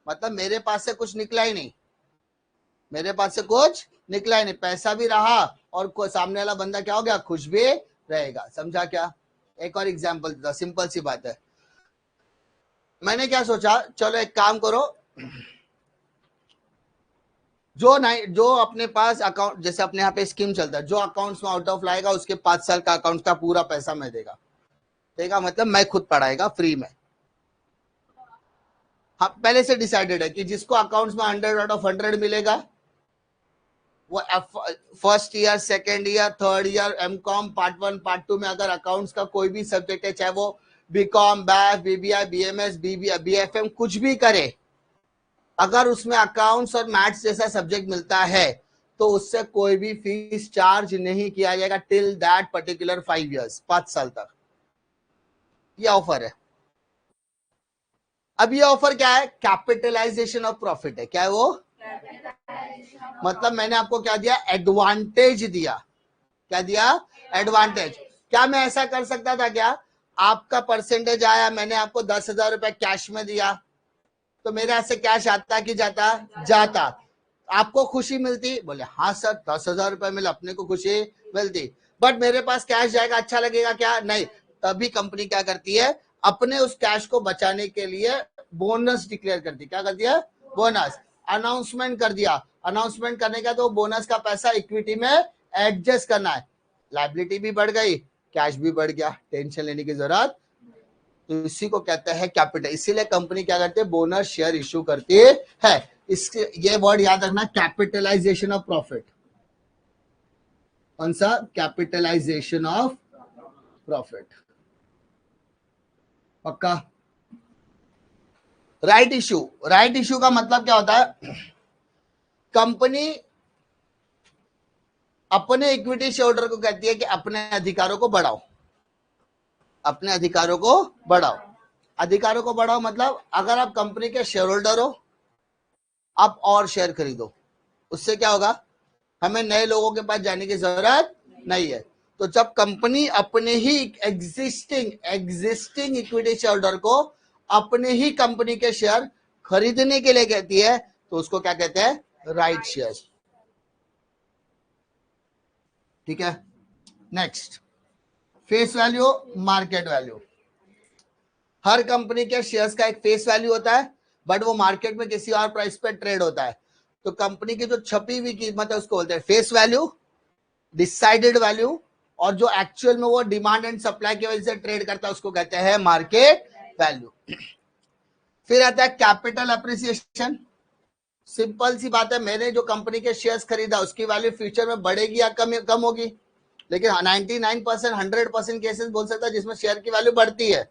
मतलब मेरे पास से कुछ निकला ही नहीं, मेरे पास से कुछ निकला ही नहीं, पैसा भी रहा और सामने वाला बंदा क्या हो गया, खुश भी रहेगा। समझा क्या। एक और एग्जांपल देता, सिंपल सी बात है। मैंने क्या सोचा, चलो एक काम करो, जो अपने पास अकाउंट, जैसे अपने यहाँ पे स्कीम चलता है, जो अकाउंट्स में आउट ऑफ लाएगा उसके 5 साल का अकाउंट का पूरा पैसा मैं देगा। देगा मतलब मैं खुद पढ़ाएगा फ्री में। हाँ, पहले से डिसाइडेड है कि जिसको अकाउंट्स में 100 आउट ऑफ 100 मिलेगा वो first year, second year, third year, MCom part 1 part 2 में अगर अकाउंट्स का कोई भी सब्जेक्ट है, चाहे वो BCom, BAF, BBI, BMS, BFM कुछ भी करे, अगर उसमें अकाउंट्स और मैथ्स जैसा सब्जेक्ट मिलता है तो उससे कोई भी फीस चार्ज नहीं किया जाएगा टिल दैट पर्टिकुलर 5 इयर्स, 5 साल तक। ये ऑफर है। अब ये ऑफर क्या है, कैपिटलाइजेशन ऑफ प्रॉफिट है। क्या है वो, मतलब मैंने आपको क्या दिया, एडवांटेज दिया। क्या दिया, एडवांटेज। क्या मैं ऐसा कर सकता था क्या, आपका परसेंटेज आया, मैंने आपको 10,000 रुपए कैश में दिया, तो मेरे हाथ से कैश आता कि जाता, जाता। आपको खुशी मिलती, बोले हाँ सर 10,000 रुपए मिले, अपने को खुशी मिलती। बट मेरे पास कैश जाएगा, अच्छा लगेगा क्या, नहीं। तभी कंपनी क्या करती है, अपने उस कैश को बचाने के लिए बोनस डिक्लेयर करती। क्या कर दिया, बोनस अनाउंसमेंट कर दिया। अनाउंसमेंट करने का तो बोनस का पैसा इक्विटी में एडजस्ट करना है। लायबिलिटी भी बढ़ गई, कैश भी बढ़ गया, टेंशन लेने की जरूरत। तो इसी को कहते हैं कैपिटल। इसीलिए कंपनी क्या करती है, बोनस शेयर इश्यू करती है। इसके ये वर्ड याद रखना, कैपिटलाइजेशन ऑफ प्रॉफिट। कौन सा, कैपिटलाइजेशन ऑफ प्रॉफिट। पक्का। राइट इश्यू, राइट इश्यू का मतलब क्या होता है, कंपनी अपने इक्विटी शेयर होल्डर को कहती है कि अपने अधिकारों को बढ़ाओ, अपने अधिकारों को बढ़ाओ। अधिकारों को बढ़ाओ मतलब अगर आप कंपनी के शेयर होल्डर हो, आप और शेयर खरीदो, उससे क्या होगा, हमें नए लोगों के पास जाने की जरूरत नहीं है। तो जब कंपनी अपने ही एग्जिस्टिंग इक्विटी शेयर होल्डर को अपने ही कंपनी के शेयर खरीदने के लिए कहती है, तो उसको क्या कहते हैं, राइट शेयर। ठीक है। Next, face value, market value. हर कंपनी के शेयर्स का एक फेस वैल्यू होता है, बट वो मार्केट में किसी और प्राइस पे ट्रेड होता है। तो कंपनी की जो छपी हुई कीमत है उसको बोलते हैं फेस वैल्यू, डिसाइडेड वैल्यू, और जो एक्चुअल में वो डिमांड एंड सप्लाई की वजह से ट्रेड करता है उसको कहते हैं मार्केट वैल्यू। फिर आता है कैपिटल अप्रिसिएशन। सिंपल सी बात है, मैंने जो कंपनी के शेयर्स खरीदा उसकी वैल्यू फ्यूचर में बढ़ेगी या कम होगी, लेकिन 99% 100% केसेस बोल सकता है जिसमें शेयर की वैल्यू बढ़ती है।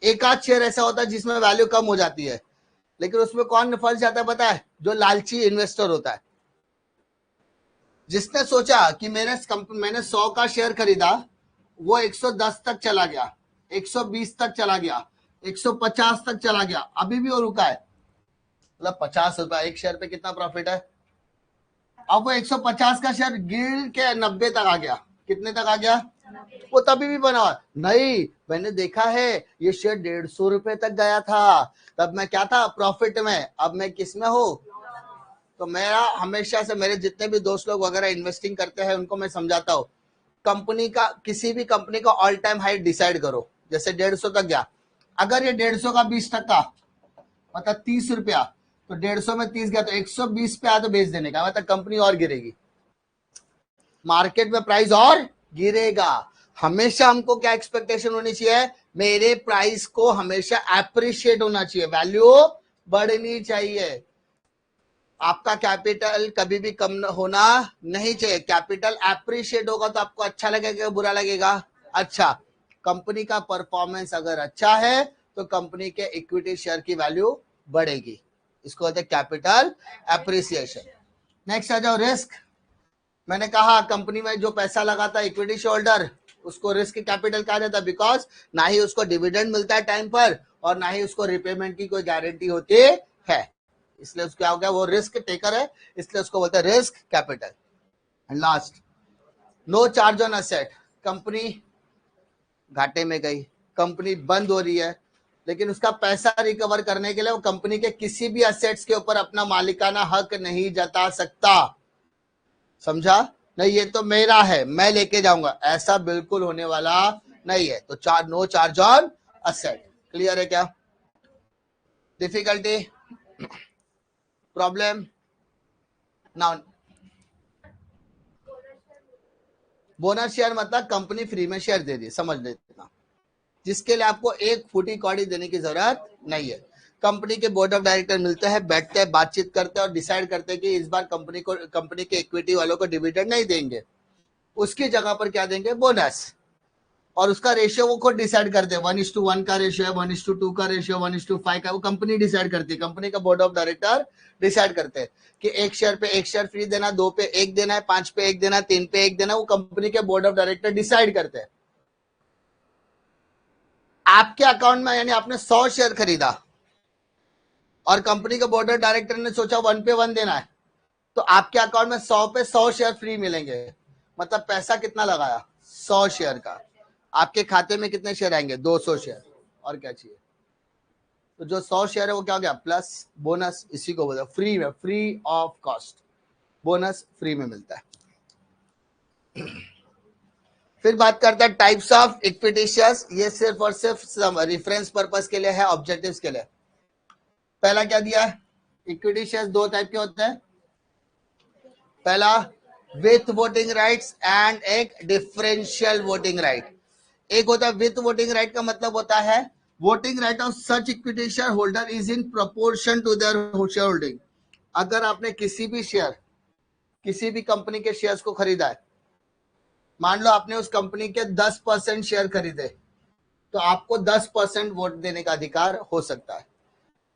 एक आध शेयर ऐसा होता है जिसमें वैल्यू कम हो जाती है, लेकिन उसमें कौन फंस जाता है पता है, जो लालची इन्वेस्टर होता है, जिसने सोचा कि मैंने 100 का शेयर खरीदा, वो 110 तक चला गया, 120 तक चला गया, 150 तक चला गया, अभी भी वो रुका है। मतलब 50 रुपए एक शेयर पे कितना प्रॉफिट है, अब वो 150 का शेयर गिर के 90 तक आ गया, कितने तक आ गया, वो तभी भी बना नहीं, मैंने देखा है ये शेयर 150 रुपए तक गया था, तब मैं क्या था, प्रॉफिट में, अब मैं किस में हूँ। तो मेरा हमेशा से, मेरे जितने भी दोस्त लोग वगैरह इन्वेस्टिंग करते हैं उनको मैं समझाता हूँ, कंपनी का, किसी भी कंपनी का ऑल टाइम हाई डिसाइड करो, जैसे 150 तक गया, अगर ये 150 का 20% मतलब 30 रुपया, तो 150 में 30 गया तो 120 पे आया तो बेच देने का, मतलब कंपनी और गिरेगी, मार्केट में प्राइस और गिरेगा। हमेशा हमको क्या एक्सपेक्टेशन होनी चाहिए, मेरे प्राइस को हमेशा एप्रिशिएट होना चाहिए, वैल्यू बढ़नी चाहिए। आपका कैपिटल कभी भी कम होना नहीं चाहिए, कैपिटल एप्रिशिएट होगा तो आपको अच्छा लगेगा, बुरा लगेगा, अच्छा। कंपनी का परफॉर्मेंस अगर अच्छा है तो कंपनी के इक्विटी शेयर की वैल्यू बढ़ेगी, इसको कहते हैं कैपिटल एप्रिसिएशन। नेक्स्ट आ जाओ, रिस्क। मैंने कहा कंपनी में जो पैसा लगाता है इक्विटी शेयर होल्डर, उसको रिस्क कैपिटल कहा जाता है, बिकॉज ना ही उसको डिविडेंड मिलता है टाइम पर और ना ही उसको रिपेमेंट की कोई गारंटी होती है, इसलिए उसको क्या हो गया, वो रिस्क टेकर है, इसलिए उसको बोलते हैं risk capital. And last, no charge on asset. Company घाटे में गई, कंपनी बंद हो रही है, लेकिन उसका पैसा रिकवर करने के लिए वो कंपनी के किसी भी असेट्स के ऊपर अपना मालिकाना हक नहीं जता सकता, समझा, नहीं ये तो मेरा है मैं लेके जाऊंगा, ऐसा बिल्कुल होने वाला नहीं है। तो no charge on asset, clear है क्या, difficulty, problem. Now bonus share मतलब कंपनी फ्री में शेयर दे रही है, समझ लेना, जिसके लिए आपको एक फूटी कौड़ी देने की जरूरत नहीं है। कंपनी के बोर्ड ऑफ डायरेक्टर मिलते हैं, बैठते हैं, बातचीत करते हैं और डिसाइड करते हैं कि इस बार कंपनी के इक्विटी वालों को डिविडेंड नहीं देंगे, उसकी जगह पर क्या देंगे, बोनस, और उसका रेशियो वो खुद डिसाइड करते हैं, 1:1 का रेशियो है, 1:2 का रेशियो, 1:5 का, वो कंपनी डिसाइड करती है, कंपनी का बोर्ड ऑफ डायरेक्टर डिसाइड करते हैं कि 1 शेयर पे 1 शेयर फ्री देना, 2 पे 1 देना है, 5 पे 1 देना, 3 पे 1 देना, वो कंपनी के बोर्ड ऑफ डायरेक्टर डिसाइड करते हैं। आपके अकाउंट में यानी आपने 100 शेयर खरीदा और कंपनी के बोर्ड ऑफ डायरेक्टर ने सोचा 1 पे 1 देना है, तो आपके अकाउंट में 100 पे 100 शेयर फ्री मिलेंगे, मतलब पैसा कितना लगाया, 100 शेयर का, आपके खाते में कितने शेयर आएंगे, 200 शेयर, और क्या चाहिए। तो जो 100 शेयर है वो क्या हो गया, प्लस बोनस, इसी को बोलते हैं फ्री में, free of cost, bonus free में मिलता है। फिर बात करते हैं टाइप्स ऑफ इक्विटी शेयर्स, ये सिर्फ और सिर्फ रेफरेंस पर्पस के लिए है, ऑब्जेक्टिव्स के लिए। पहला क्या दिया है, इक्विटी शेयर्स 2 टाइप के होते हैं, पहला विथ वोटिंग राइट्स एंड एक डिफरेंशियल वोटिंग राइट। एक होता है विथ वोटिंग राइट, का मतलब होता है voting right of such equity share holder is in proportion to their share holding. अगर आपने किसी भी शेयर, किसी भी कंपनी के शेयर्स को खरीदा है, मान लो आपने उस कंपनी के 10% शेयर खरीदे, तो आपको 10% वोट देने का अधिकार हो सकता है,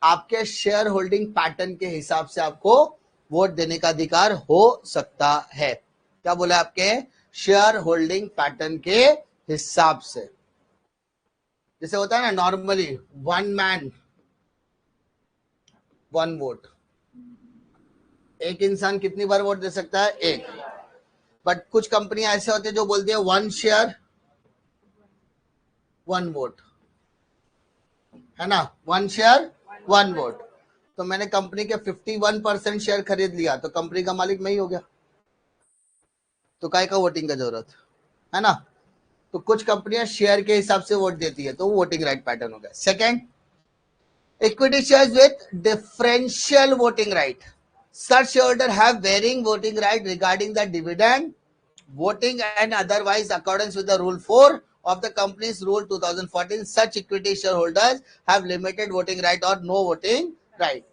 आपके शेयर होल्डिंग पैटर्न के हिसाब से आपको वोट देने का अधिकार हो सकता है। क्या बोला, आपके शेयर होल्डिंग पैटर्न के हिसाब से, जैसे होता है ना नॉर्मली 1 मैन 1 वोट, एक इंसान कितनी बार वोट दे सकता है, एक, बट कुछ कंपनियां ऐसे होती है जो बोलती है 1 शेयर 1 वोट, है ना, 1 शेयर 1 वोट। तो मैंने कंपनी के 51% शेयर खरीद लिया तो कंपनी का मालिक मैं ही हो गया, तो काय का वोटिंग का जरूरत है ना। तो कुछ कंपनियां शेयर के हिसाब से वोट देती है, तो वोटिंग राइट पैटर्न हो गया। Second, equity shares with differential voting right, such shareholders have varying voting right regarding the dividend voting and otherwise accordance with the rule 4 of the company's rule 2014. Such equity shareholders have limited voting right or no voting right.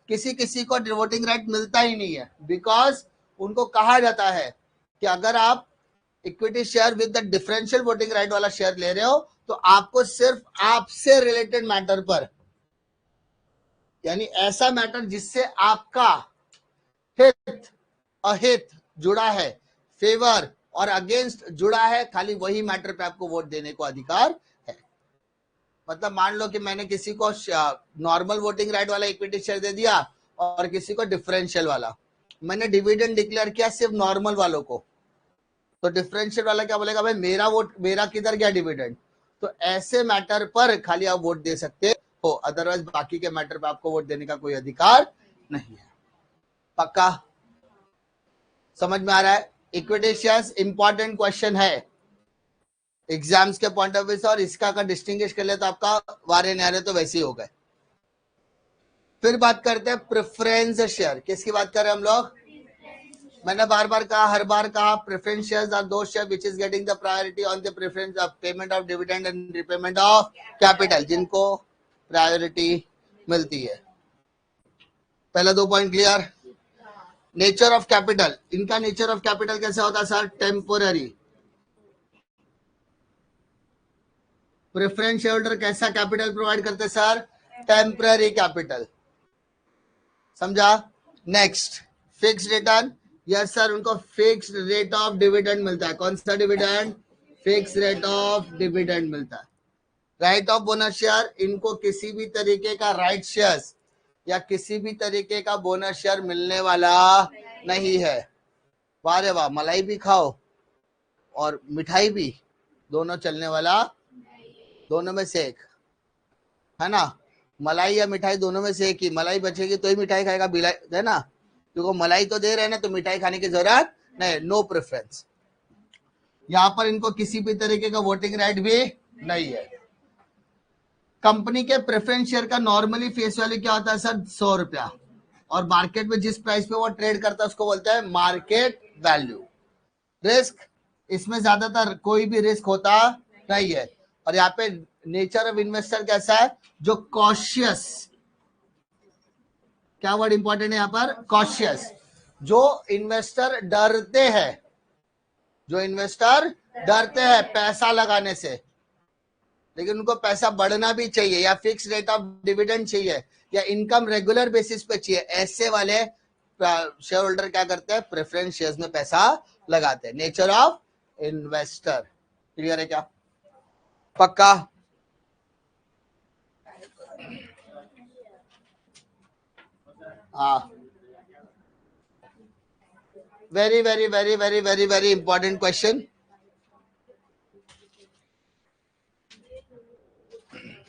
किसी किसी को वोटिंग राइट मिलता ही नहीं है, बिकॉज उनको कहा जाता है कि अगर आप equity share with the differential voting right वाला शेयर ले रहे हो तो आपको सिर्फ आपसे रिलेटेड मैटर पर, यानी ऐसा मैटर जिससे आपका हित अहित जुड़ा है, फेवर और अगेंस्ट जुड़ा है, खाली वही मैटर पे आपको वोट देने को अधिकार है। मतलब मान लो कि मैंने किसी को नॉर्मल वोटिंग राइट वाला इक्विटी शेयर दे दिया और किसी को डिफरेंशियल वाला, मैंने डिविडेंड डिक्लेयर किया सिर्फ नॉर्मल वालों को, तो डिफरेंशियल वाला क्या बोलेगा, भाई मेरा वोट, मेरा किधर गया डिविडेंड। तो ऐसे मैटर पर खाली आप वोट दे सकते हो, अदरवाइज बाकी के मैटर पर आपको वोट देने का कोई अधिकार नहीं है। पक्का समझ में आ रहा है? इक्विटी शेयर्स इंपॉर्टेंट क्वेश्चन है एग्जाम्स के पॉइंट ऑफ व्यू से, और इसका अगर डिस्टिंग्विश कर ले तो आपका वारे न्यारे तो वैसे ही हो गए। फिर बात करते हैं प्रेफरेंस शेयर। किसकी बात कर रहे हैं हम लोग? मैंने बार बार कहा, हर बार कहा, preference shares are those share which is getting the priority on the preference of payment of dividend and repayment of capital, जिनको प्रायोरिटी मिलती है। पहला 2 point clear. Nature of capital, इनका नेचर ऑफ कैपिटल कैसे होता है sir? Temporary. Preference share holder कैसा कैपिटल प्रोवाइड करते सर? Temporary capital. समझा? Next, fix return. Yes sir, उनको फिक्स रेट ऑफ डिविडेंड मिलता है। कौन सा dividend? Fix rate of dividend मिलता है। राइट ऑफ बोनस शेयर, इनको किसी भी तरीके का राइट शेयर्स या किसी भी तरीके का बोनस शेयर मिलने वाला नहीं है। वाह रे वाह, मलाई भी खाओ और मिठाई भी, दोनों चलने वाला, दोनों में से एक है ना। मलाई या मिठाई दोनों में से एक ही, मलाई बचेगी तो ही मिठाई खाएगा बिलाई, है ना, क्योंकि मलाई तो दे रहे हैं ना, तो मिठाई खाने की जरूरत नहीं। No preference. यहां पर इनको किसी भी तरीके का वोटिंग राइट भी नहीं है। कंपनी के प्रेफरेंस शेयर का नॉर्मली फेस वैल्यू क्या होता है सर? 100 रुपया, और मार्केट में जिस प्राइस पे वो ट्रेड करता है उसको बोलते हैं मार्केट वैल्यू। रिस्क, इसमें ज्यादातर कोई भी रिस्क होता नहीं है। और यहाँ पे नेचर ऑफ इन्वेस्टर कैसा है? जो कॉशियस, क्या वर्ड इंपॉर्टेंट है यहाँ पर? कॉशियस। जो इन्वेस्टर डरते हैं, जो इन्वेस्टर डरते हैं पैसा लगाने से, लेकिन उनको पैसा बढ़ना भी चाहिए, या फिक्स रेट ऑफ डिविडेंड चाहिए, या इनकम रेगुलर बेसिस पे चाहिए, ऐसे वाले शेयर होल्डर क्या करते हैं? प्रेफरेंस शेयर्स में पैसा लगाते हैं। नेचर ऑफ इन्वेस्टर क्लियर है क्या? पक्का? हाँ, very very very very very very important question,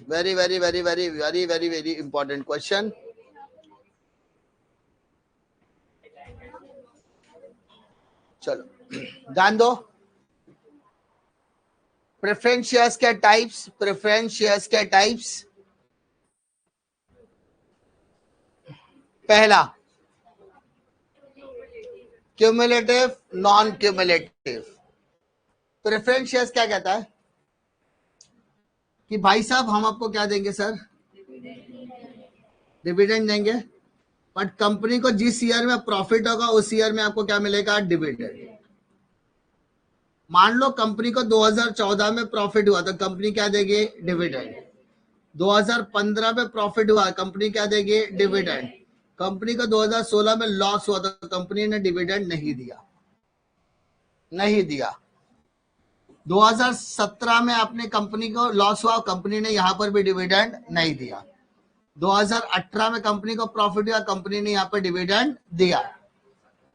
very very very very very very very important question. चलो ध्यान दो। प्रेफरेंस शेयर्स के टाइप्स, प्रेफरेंस शेयर्स के टाइप्स। पहला, cumulative, non cumulative. Preference shares क्या कहता है कि भाई साहब हम आपको क्या देंगे सर? डिविडेंड देंगे, बट कंपनी को जिस ईयर में प्रॉफिट होगा उस ईयर में आपको क्या मिलेगा? डिविडेंड। मान लो कंपनी को 2014 में प्रॉफिट हुआ तो कंपनी क्या देगी? डिविडेंड। 2015 में प्रॉफिट हुआ, कंपनी क्या देगी? डिविडेंड। कंपनी को 2016 में लॉस हुआ तो कंपनी ने डिविडेंड नहीं दिया, नहीं दिया। 2017 में अपने कंपनी को लॉस हुआ, कंपनी ने यहां पर भी डिविडेंड नहीं दिया। 2018 में कंपनी को प्रॉफिट हुआ, कंपनी ने यहां पर डिविडेंड दिया।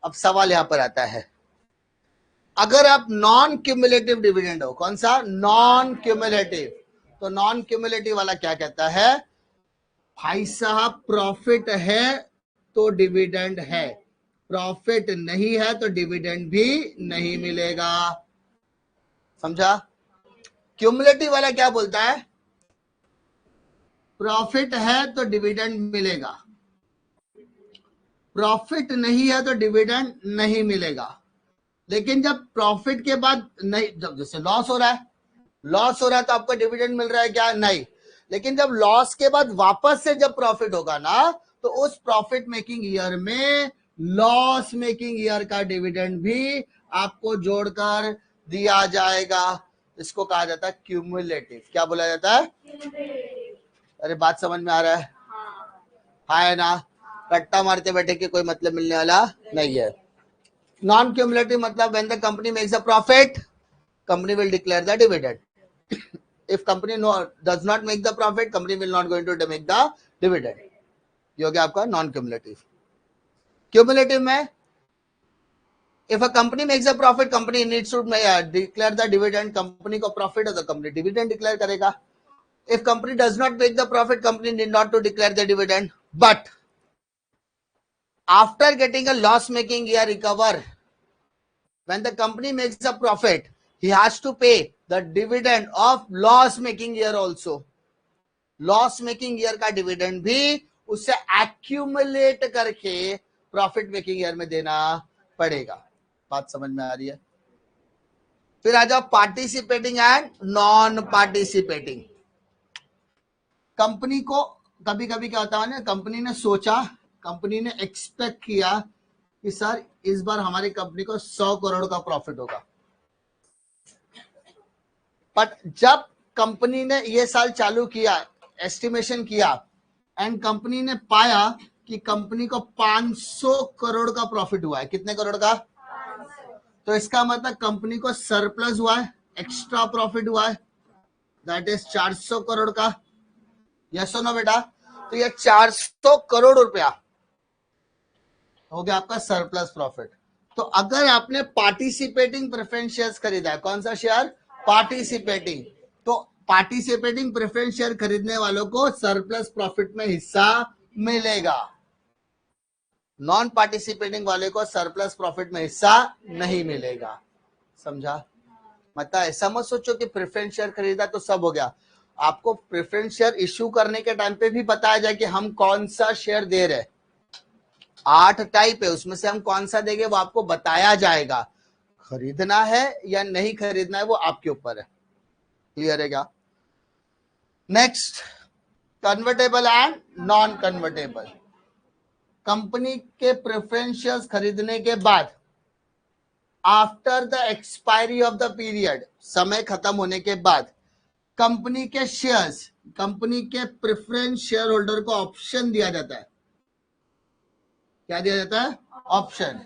अब सवाल यहां पर आता है, अगर आप नॉन क्यूमुलेटिव डिविडेंड हो, कौन सा? Non cumulative. तो नॉन क्यूमुलेटिव वाला क्या कहता है? भाई साहब प्रॉफिट है तो डिविडेंड है, प्रॉफिट नहीं है तो डिविडेंड भी नहीं मिलेगा। समझा? क्यूमुलेटिव वाला क्या बोलता है? प्रॉफिट है तो डिविडेंड मिलेगा, प्रॉफिट नहीं है तो डिविडेंड नहीं मिलेगा। लेकिन जब प्रॉफिट के बाद नहीं, जब जैसे लॉस हो रहा है, लॉस हो रहा है तो आपको डिविडेंड मिल रहा है क्या? नहीं। लेकिन जब लॉस के बाद वापस से जब प्रॉफिट होगा ना, तो उस प्रॉफिट मेकिंग ईयर में लॉस मेकिंग ईयर का डिविडेंड भी आपको जोड़कर दिया जाएगा। इसको कहा जाता है क्यूमुलेटिव। क्या बोला जाता है? अरे बात समझ में आ रहा है? हाँ है ना? रट्टा मारते बैठे के कोई मतलब मिलने वाला नहीं है। नॉन क्यूमुलेटिव मतलब when the company makes a profit, company will declare the dividend. If company does not make the profit, company will not going to make the dividend. ये हो गया आपका नॉन क्यूमुलेटिव। क्यूमुलेटिव में If a company makes a profit, company needs to declare the dividend. Company को profit है तो company dividend declare करेगा. If company does not make the profit, company need not to declare the dividend. But after getting a loss-making year recover, when the company makes a profit, he has to pay the dividend of loss-making year also. Loss-making year का dividend भी उससे accumulate करके profit making year में देना पड़ेगा. बात समझ में आ रही है? फिर आ जाओ participating and non participating. Company को कभी कभी क्या होता है ना, कंपनी ने सोचा, कंपनी ने एक्सपेक्ट किया कि सर इस बार हमारी कंपनी को 100 करोड़ का प्रॉफिट होगा. बट जब कंपनी ने ये साल चालू किया, एस्टिमेशन किया, एंड कंपनी ने पाया कि कंपनी को 500 करोड़ का प्रॉफिट हुआ है. कितने करोड़ का? तो इसका मतलब कंपनी को सरप्लस हुआ है, एक्स्ट्रा प्रॉफिट हुआ है, दैट इज 400 करोड़ का. यस और नो बेटा? तो ये 400 करोड़ रुपया हो गया आपका सरप्लस प्रॉफिट. तो अगर आपने पार्टिसिपेटिंग प्रेफरेंस शेयर्स खरीदा है, कौन सा शेयर? पार्टिसिपेटिंग. तो पार्टिसिपेटिंग प्रेफरेंस शेयर खरीदने वालों को सरप्लस प्रॉफिट में हिस्सा मिलेगा. नॉन पार्टिसिपेटिंग वाले को सरप्लस प्रॉफिट में हिस्सा नहीं मिलेगा. समझा? मतलब ऐसा मत सोचो कि प्रेफरेंस शेयर खरीदा तो सब हो गया. आपको प्रेफरेंस शेयर इश्यू करने के टाइम पे भी बताया जाए कि हम कौन सा शेयर दे रहे. 8 टाइप है, उसमें से हम कौन सा देंगे वो आपको बताया जाएगा. खरीदना है या नहीं खरीदना है वो आपके ऊपर है. क्लियर है क्या? Next, convertible and non convertible. Company के प्रेफरेंस शेयर्स खरीदने के बाद after the expiry of the period, समय खत्म होने के बाद कंपनी के शेयर्स, कंपनी के प्रेफरेंस शेयर होल्डर को ऑप्शन दिया जाता है. क्या दिया जाता है? ऑप्शन.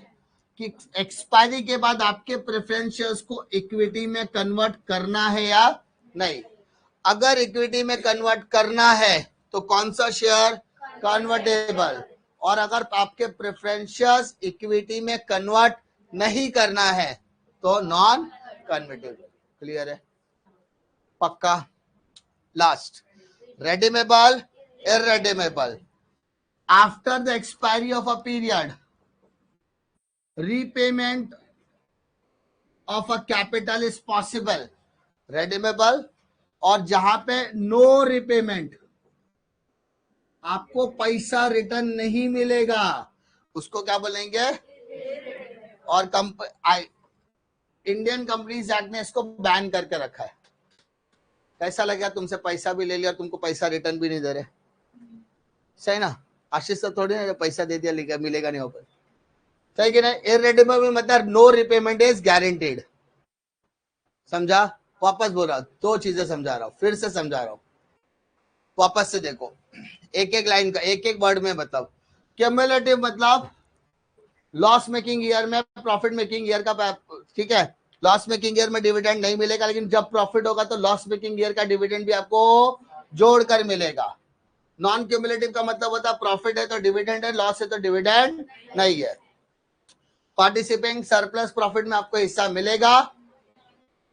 कि एक्सपायरी के बाद आपके प्रेफरेंस शेयर्स को इक्विटी में कन्वर्ट करना है या नहीं. अगर इक्विटी में कन्वर्ट करना है तो कौन सा शेयर? कन्वर्टेबल. और अगर आपके प्रेफरेंस शेयर्स इक्विटी में कन्वर्ट नहीं करना है तो नॉन कन्वर्टेबल. क्लियर है? पक्का? Last, redeemable, irredeemable. After the expiry of a period, repayment of a capital is possible. redeemable. और जहां पे नो रिपेमेंट, आपको पैसा रिटर्न नहीं मिलेगा, उसको क्या बोलेंगे? और इंडियन कंपनीज एक्ट ने इसको बैन करके रखा है. कैसा लगेगा? तुमसे पैसा भी ले लिया और तुमको पैसा रिटर्न भी नहीं दे रहे. सही ना? आशीष तो थोड़ी ना पैसा दे दिया मिलेगा नहीं ऊपर. सही कि नहीं? इररिडेमेबल मतलब नो रिपेमेंट इज गारंटीड. समझा? वापस बोल रहा हूं, 2 चीजें समझा रहा हूं, फिर से समझा रहा हूं. वापस से देखो, एक एक लाइन का एक एक वर्ड में बताओ. क्यूमुलेटिव मतलब लॉस मेकिंग ईयर में प्रॉफिट मेकिंग ईयर का, ठीक है, लॉस मेकिंग ईयर में डिविडेंड नहीं मिलेगा, लेकिन जब प्रॉफिट होगा तो लॉस मेकिंग ईयर का डिविडेंड भी आपको जोड़कर मिलेगा. नॉन क्यूमुलेटिव का मतलब होता है प्रॉफिट है तो डिविडेंड है, लॉस है तो डिविडेंड नहीं है. पार्टिसिपेटिंग सरप्लस प्रॉफिट में आपको हिस्सा मिलेगा,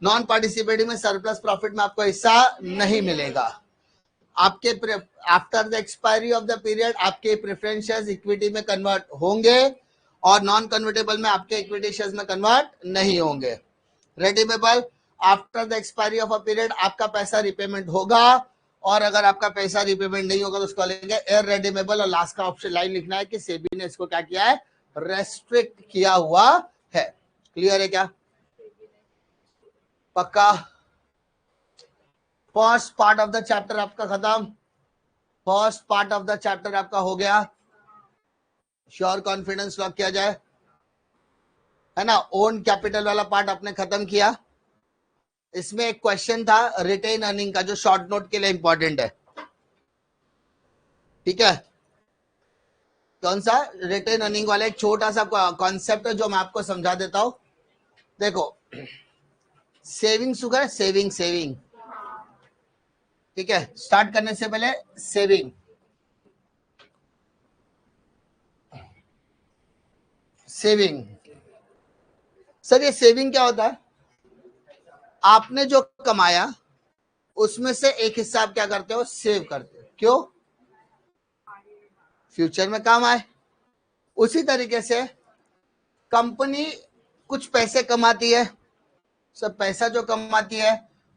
नॉन पार्टिसिपेटिंग में सरप्लस प्रॉफिट में आपको हिस्सा नहीं मिलेगा. आपके after the expiry of the period आपके प्रेफरेंस शेयर्स इक्विटी में कन्वर्ट होंगे और नॉन कन्वर्टेबल में आपके इक्विटी शेयर्स में कन्वर्ट नहीं होंगे. Redeemable, after the expiry of a period आपका पैसा रिपेमेंट होगा, और अगर आपका पैसा रिपेमेंट नहीं होगा तो उसको लेंगे इररिडीमेबल. और लास्ट का ऑप्शन लाइन लिखना है कि सेबी ने इसको क्या किया है? रेस्ट्रिक्ट किया हुआ है. क्लियर है क्या? पक्का? First part of the chapter आपका खत्म. First part of the chapter आपका हो गया. श्योर कॉन्फिडेंस लॉक किया जाए, है ना? ओन कैपिटल वाला पार्ट आपने खत्म किया. इसमें एक क्वेश्चन था रिटेन अर्निंग का, जो शॉर्ट नोट के लिए इंपॉर्टेंट है. ठीक है? कौन सा? रिटेन अर्निंग वाला एक छोटा सा कॉन्सेप्ट है जो मैं आपको समझा देता हूं. देखो, सेविंग सुगर, सेविंग सेविंग, ठीक है? स्टार्ट करने से पहले सेविंग, सेविंग सर ये सेविंग क्या होता है? आपने जो कमाया उसमें से एक हिस्सा आप क्या करते हो? सेव करते हो। क्यों? फ्यूचर में काम आए। उसी तरीके से कंपनी कुछ पैसे कमाती है, सब पैसा जो कमाती है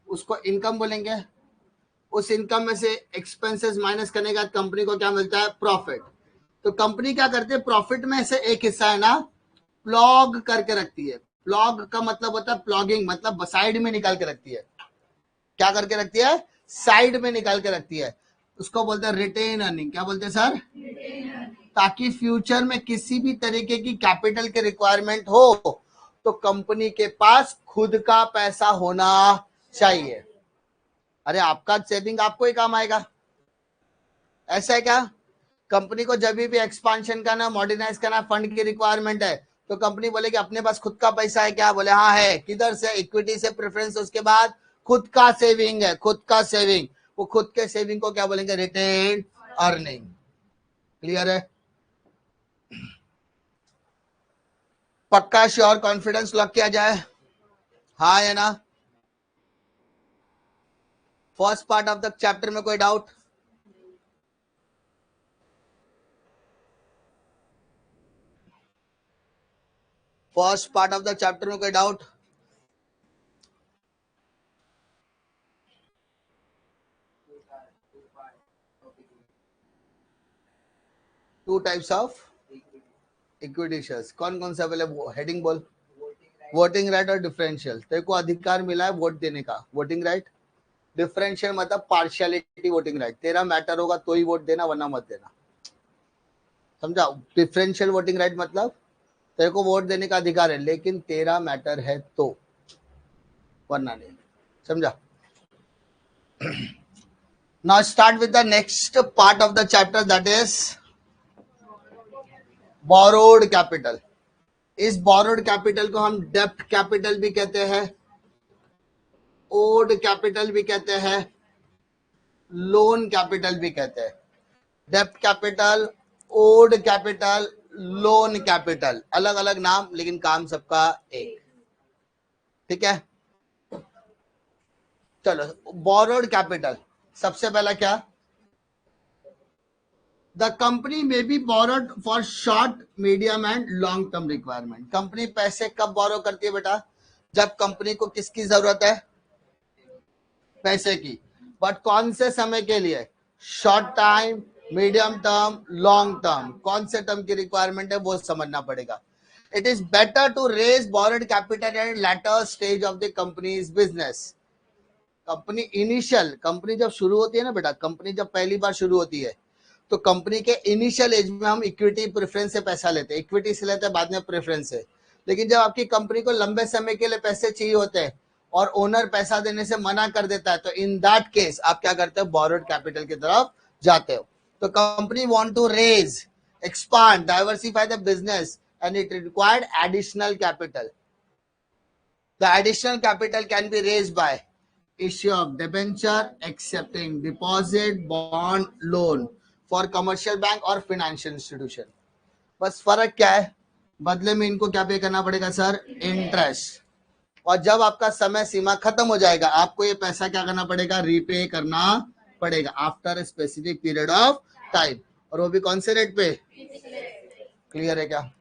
उसको इनकम बोलेंगे। उस इनकम में से एक्सपेंसेस माइनस करने के बाद कंपनी को क्या मिलता है? प्रॉफिट। तो कंपनी क्या करती है? प्रॉफिट में से एक हिस्सा है ना प्लॉग करके रखती है। प्लॉग का मतलब होता है प्लॉगिंग, मतलब साइड में निकाल के रखती है। क्या करके रखती है? साइड में निकाल के रखती है। उसको बोलते हैं रिटेन अर्निंग। क्या बोलते हैं सर? ताकि फ्यूचर में किसी भी तरीके की कैपिटल के रिक्वायरमेंट हो तो कंपनी के पास खुद का पैसा होना चाहिए। अरे आपका सेविंग आपको ही काम आएगा, ऐसा है क्या? कंपनी को जब भी एक्सपांशन करना, मॉडर्नाइज करना, फंड की रिक्वायरमेंट है तो कंपनी बोलेगी अपने पास खुद का पैसा है क्या? बोले हाँ है। किधर से? इक्विटी से प्रेफरेंस, उसके बाद खुद का सेविंग है, खुद का सेविंग। वो खुद के सेविंग को क्या बोलेंगे? Retain earning. क्लियर है? पक्का श्योर कॉन्फिडेंस लॉक किया जाए? हाँ है ना? First part of the chapter में कोई doubt? First part of the chapter में कोई doubt? Two types of equity shares कौन कौन से अवेलेबल? हेडिंग बोल। वोटिंग राइट और डिफरेंशियल। तेरे को अधिकार मिला है वोट देने का, वोटिंग राइट। डिफरेंशियल मतलब पार्शियलिटी वोटिंग राइट। तेरा मैटर होगा तो ही वोट देना, वरना मत देना। समझा? डिफरेंशियल वोटिंग राइट मतलब तेरे को वोट देने का अधिकार है लेकिन तेरा मैटर है तो, वरना नहीं। समझा? Now start with the next part of the chapter, that is borrowed capital. इस borrowed capital को हम debt capital भी कहते हैं, owed capital भी कहते हैं, loan capital भी कहते हैं। debt capital, owed capital, loan capital, अलग अलग नाम लेकिन काम सबका एक। ठीक है? चलो borrowed capital, सबसे पहला क्या? The company may be borrowed for short, medium and long term requirement. Company पैसे कब बोरो करती है बेटा? जब कंपनी को किसकी जरूरत है? पैसे की। बट कौन से समय के लिए? Short time, medium term, long term. कौन से टर्म की रिक्वायरमेंट है वो समझना पड़ेगा। It is better to raise borrowed capital at later stage of the company's business. Company initial, company जब शुरू होती है ना बेटा, कंपनी जब पहली बार शुरू होती है तो कंपनी के इनिशियल एज में हम इक्विटी प्रेफरेंस से पैसा लेते हैं, इक्विटी से लेते हैं, बाद में प्रेफरेंस से। लेकिन जब आपकी कंपनी को लंबे समय के लिए पैसे चाहिए होते हैं और ओनर पैसा देने से मना कर देता है तो इन दैट केस आप क्या करते हो? बोरोड कैपिटल की तरफ जाते हो। तो company want to raise, expand, diversify the business and it required additional capital. The additional capital can be raised by issue of debenture, accepting deposit, bond, loan for commercial bank और financial institution। बस फर्क क्या है? बदले में इनको क्या पे करना पड़ेगा सर? इंटरेस्ट। और जब आपका समय सीमा खत्म हो जाएगा आपको ये पैसा क्या करना पड़ेगा? रीपे करना पड़ेगा after a specific period of time. और वो भी कौन से रेट पे? क्लियर है क्या?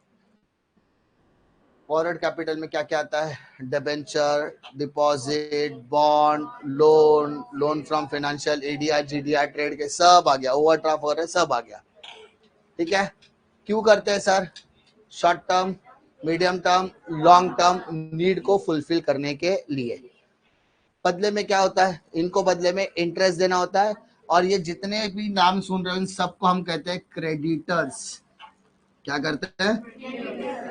फॉरवर्ड कैपिटल में क्या क्या आता है? Debenture, deposit, bond, loan, loan from financial, ADR, GDR, trade के सब आ गया, ओवरड्राफ्ट वगैरह सब आ गया। ठीक है? क्यों करते हैं sir? Short term, medium term, long term need को फुलफिल करने के लिए। बदले में क्या होता है? इनको बदले में इंटरेस्ट देना होता है। और ये जितने भी नाम सुन रहे हो इन सबको हम कहते हैं क्रेडिटर्स। क्या करते हैं?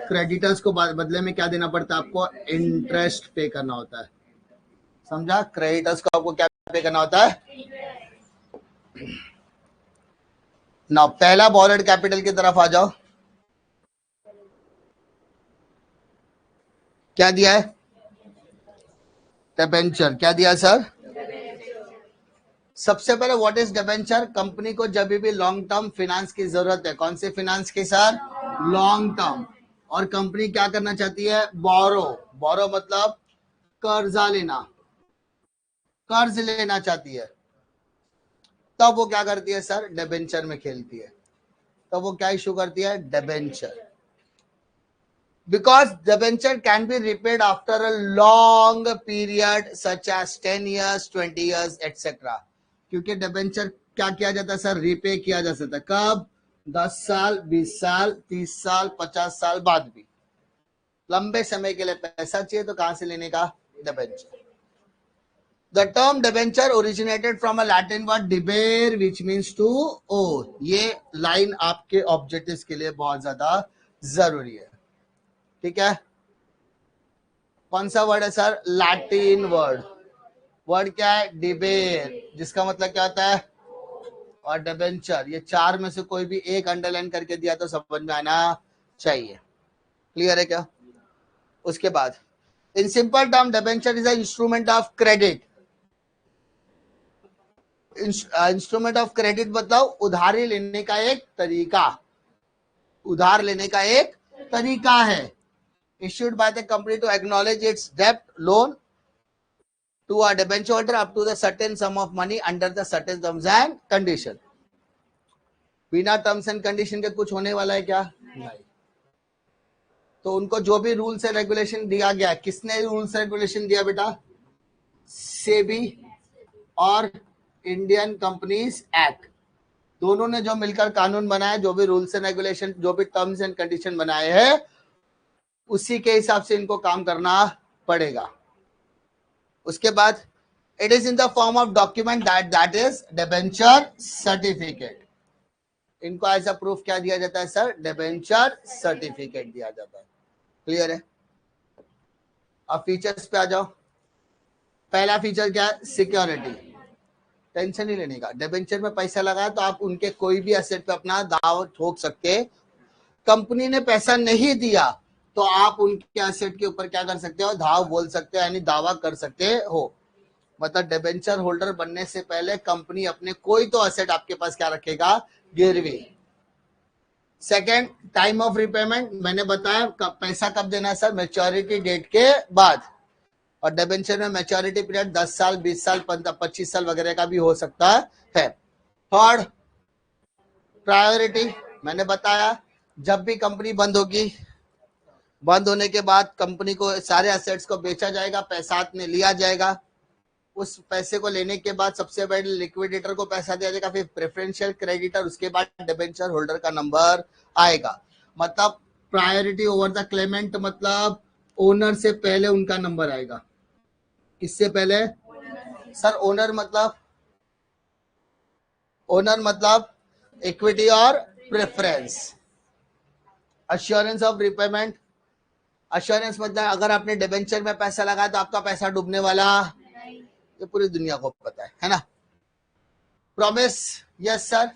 क्रेडिटर्स को बदले में क्या देना पड़ता है आपको? इंटरेस्ट पे करना होता है। समझा? क्रेडिटर्स को आपको क्या पे करना होता है? ना पहला बोरोड कैपिटल की तरफ आ जाओ। क्या दिया है? डिबेंचर। क्या दिया सर? सबसे पहले व्हाट इज डिबेंचर? कंपनी को जब भी लॉन्ग टर्म फाइनेंस की जरूरत है। कौन से फाइनेंस की सर? Long term. और कंपनी क्या करना चाहती है? बोरो। बोरो मतलब कर्जा लेना, कर्ज लेना चाहती है, तब वो क्या करती है सर, डिबेंचर में खेलती है। तब वो क्या इशू करती है, debenture. Because debenture can be repaid after a long period such as 10 years, 20 years, etc. क्योंकि डिबेंचर क्या किया जाता है सर, रिपे किया जा सकता है। कब, 10 साल, 20 साल, 30 साल, 50 साल बाद भी। लंबे समय के लिए पैसा चाहिए तो कहां से लेने का, debenture. The term debenture originated from a Latin word debere which means to owe. ये लाइन आपके ऑब्जेक्टिव्स के लिए बहुत ज्यादा जरूरी है, ठीक है। कौन सा वर्ड है सर, लैटिन वर्ड। वर्ड क्या है, डिबेर, जिसका मतलब क्या होता है, और डिबेंचर। ये चार में से कोई भी एक अंडरलाइन करके दिया तो समझ में आना चाहिए। क्लियर है क्या। उसके बाद in simple term debenture is a instrument of credit. Instrument of credit मतलब उधारी लेने का एक तरीका, उधार लेने का एक तरीका है। issued by the company to acknowledge its debt loan to a debenture holder up to the certain sum of money under the certain terms and condition. बिना टर्म्स एंड कंडीशन के कुछ होने वाला है क्या, नहीं। तो उनको जो भी रूल्स एंड रेगुलेशन दिया गया, किसने रूल्स रेगुलेशन दिया बेटा, सेबी और इंडियन कंपनीज एक्ट, दोनों ने जो मिलकर कानून बनाया, जो भी रूल्स एंड रेगुलेशन, जो भी टर्म्स एंड कंडीशन बनाए हैं, उसी के हिसाब से इनको काम करना पड़ेगा। उसके बाद it is in the form of document that is debenture certificate. इनको एज अ प्रूफ क्या दिया जाता है सर, डिबेंचर सर्टिफिकेट दिया जाता है। क्लियर है। अब फीचर्स पे आ जाओ। पहला फीचर क्या है, सिक्योरिटी। टेंशन नहीं लेने का, डिबेंचर में पैसा लगाया तो आप उनके कोई भी एसेट पे अपना दाव ठोक सकते। कंपनी ने पैसा नहीं दिया तो आप उनके एसेट के ऊपर क्या कर सकते हो, धाव बोल सकते हो, यानी दावा कर सकते हो। मतलब डिबेंचर होल्डर बनने से पहले कंपनी अपने कोई तो एसेट आपके पास क्या रखेगा, गिरवी। सेकेंड, टाइम ऑफ रिपेमेंट, मैंने बताया पैसा कब देना है सर, मैच्योरिटी डेट के बाद। और डिबेंचर में मैच्योरिटी पीरियड 10 साल, 20 साल, 25 साल वगैरह का भी हो सकता है। थर्ड, प्रायोरिटी, मैंने बताया जब भी कंपनी बंद होगी, बंद होने के बाद कंपनी को सारे एसेट्स को बेचा जाएगा, पैसा में लिया जाएगा। उस पैसे को लेने के बाद सबसे पहले लिक्विडेटर को पैसा दिया जाएगा, फिर प्रेफरेंशियल क्रेडिटर, उसके बाद डिबेंचर होल्डर का नंबर आएगा। मतलब प्रायोरिटी ओवर द क्लेमेंट, मतलब ओनर से पहले उनका नंबर आएगा। किससे पहले सर, ओनर मतलब इक्विटी और preference. Assurance of repayment, assurance मतलब अगर आपने डिबेंचर में पैसा लगाया तो आपका पैसा डूबने वाला, ये पूरी दुनिया को पता है ना। प्रॉमिस, यस सर,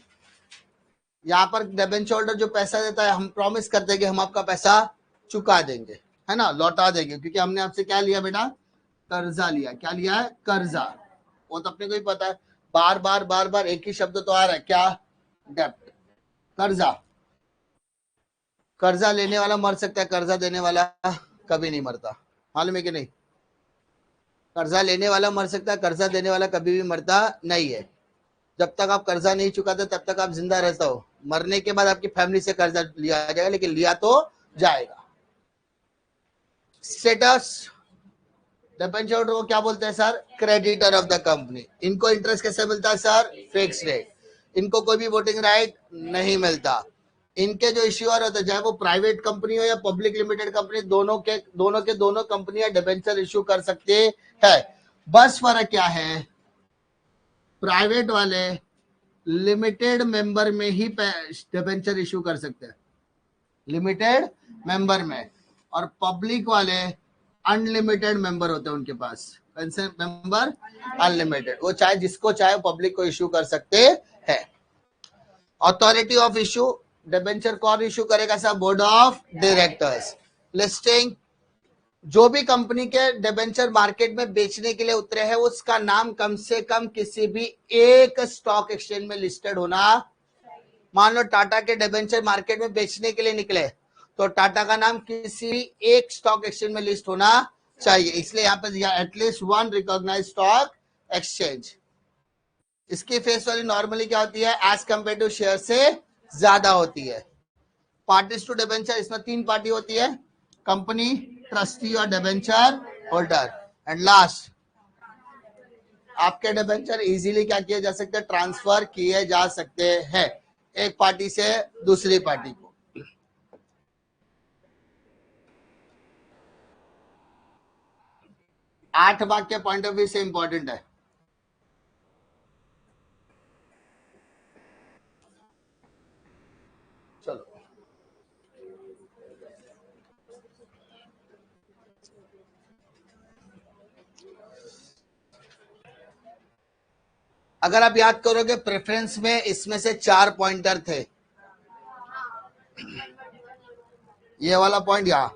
यहाँ पर डिबेंचर होल्डर जो पैसा देता है, हम प्रॉमिस करते हैं कि हम आपका पैसा चुका देंगे, है ना, लौटा देंगे, क्योंकि हमने आपसे क्या लिया बेटा, कर्जा लिया। क्या लिया है, कर्जा। वो तो अपने को ही पता है, बार बार एक ही शब्द तो आ रहा है, क्या, डेप्ट, कर्जा। कर्जा लेने वाला मर सकता है, कर्जा देने वाला कभी नहीं मरता, मालूम है कि नहीं। कर्जा लेने वाला मर सकता है, कर्जा देने वाला कभी भी मरता नहीं है। जब तक आप कर्जा नहीं चुकाते तब तक आप जिंदा रहते हो, मरने के बाद आपकी फैमिली से कर्जा लिया जाएगा, लेकिन लिया तो जाएगा। स्टेटस, डिबेंचर होल्डर को क्या बोलते हैं sir, creditor of the company. इनको इंटरेस्ट कैसे मिलता है सर, फिक्स रेट। इनको कोई भी वोटिंग राइट नहीं मिलता। इनके जो इश्यूअर होते हैं, चाहे वो प्राइवेट कंपनी हो या पब्लिक लिमिटेड कंपनी, दोनों कंपनियां डिबेंचर इश्यू कर सकते हैं। बस फर्क क्या है, प्राइवेट वाले लिमिटेड मेंबर में ही डिबेंचर इश्यू कर सकते हैं, लिमिटेड मेंबर में, और पब्लिक वाले अनलिमिटेड मेंबर होते हैं उनके पास, मेंबर अनलिमिटेड, वो चाहे जिसको चाहे पब्लिक को इश्यू कर सकते हैं। अथॉरिटी ऑफ इश्यू, डिबेंचर कौन इश्यू करेगा sir, board of directors. Listing, जो भी कंपनी के डिबेंचर मार्केट में बेचने के लिए उतरे हैं, उसका नाम कम से कम किसी भी एक स्टॉक एक्सचेंज में लिस्टेड होना। मान लो टाटा के डिबेंचर मार्केट में बेचने के लिए निकले तो टाटा का नाम किसी एक स्टॉक एक्सचेंज में लिस्ट होना चाहिए, इसलिए यहाँ पे at least one recognise stock exchange. इसकी फेस वैल्यू नॉर्मली क्या होती है, एज कंपेयर टू शेयर से ज्यादा होती है। पार्टीज टू डिबेंचर, इसमें 3 पार्टी होती है, कंपनी, ट्रस्टी और डिबेंचर होल्डर। एंड लास्ट, आपके डिबेंचर इजीली क्या किए जा सकते हैं, ट्रांसफर किए जा सकते हैं एक पार्टी से दूसरी पार्टी को। 8 भाग के पॉइंट ऑफ व्यू से इंपॉर्टेंट है। चलो अगर आप याद करोगे प्रेफरेंस में इसमें से 4 पॉइंटर थे, ये वाला पॉइंट यहाँ,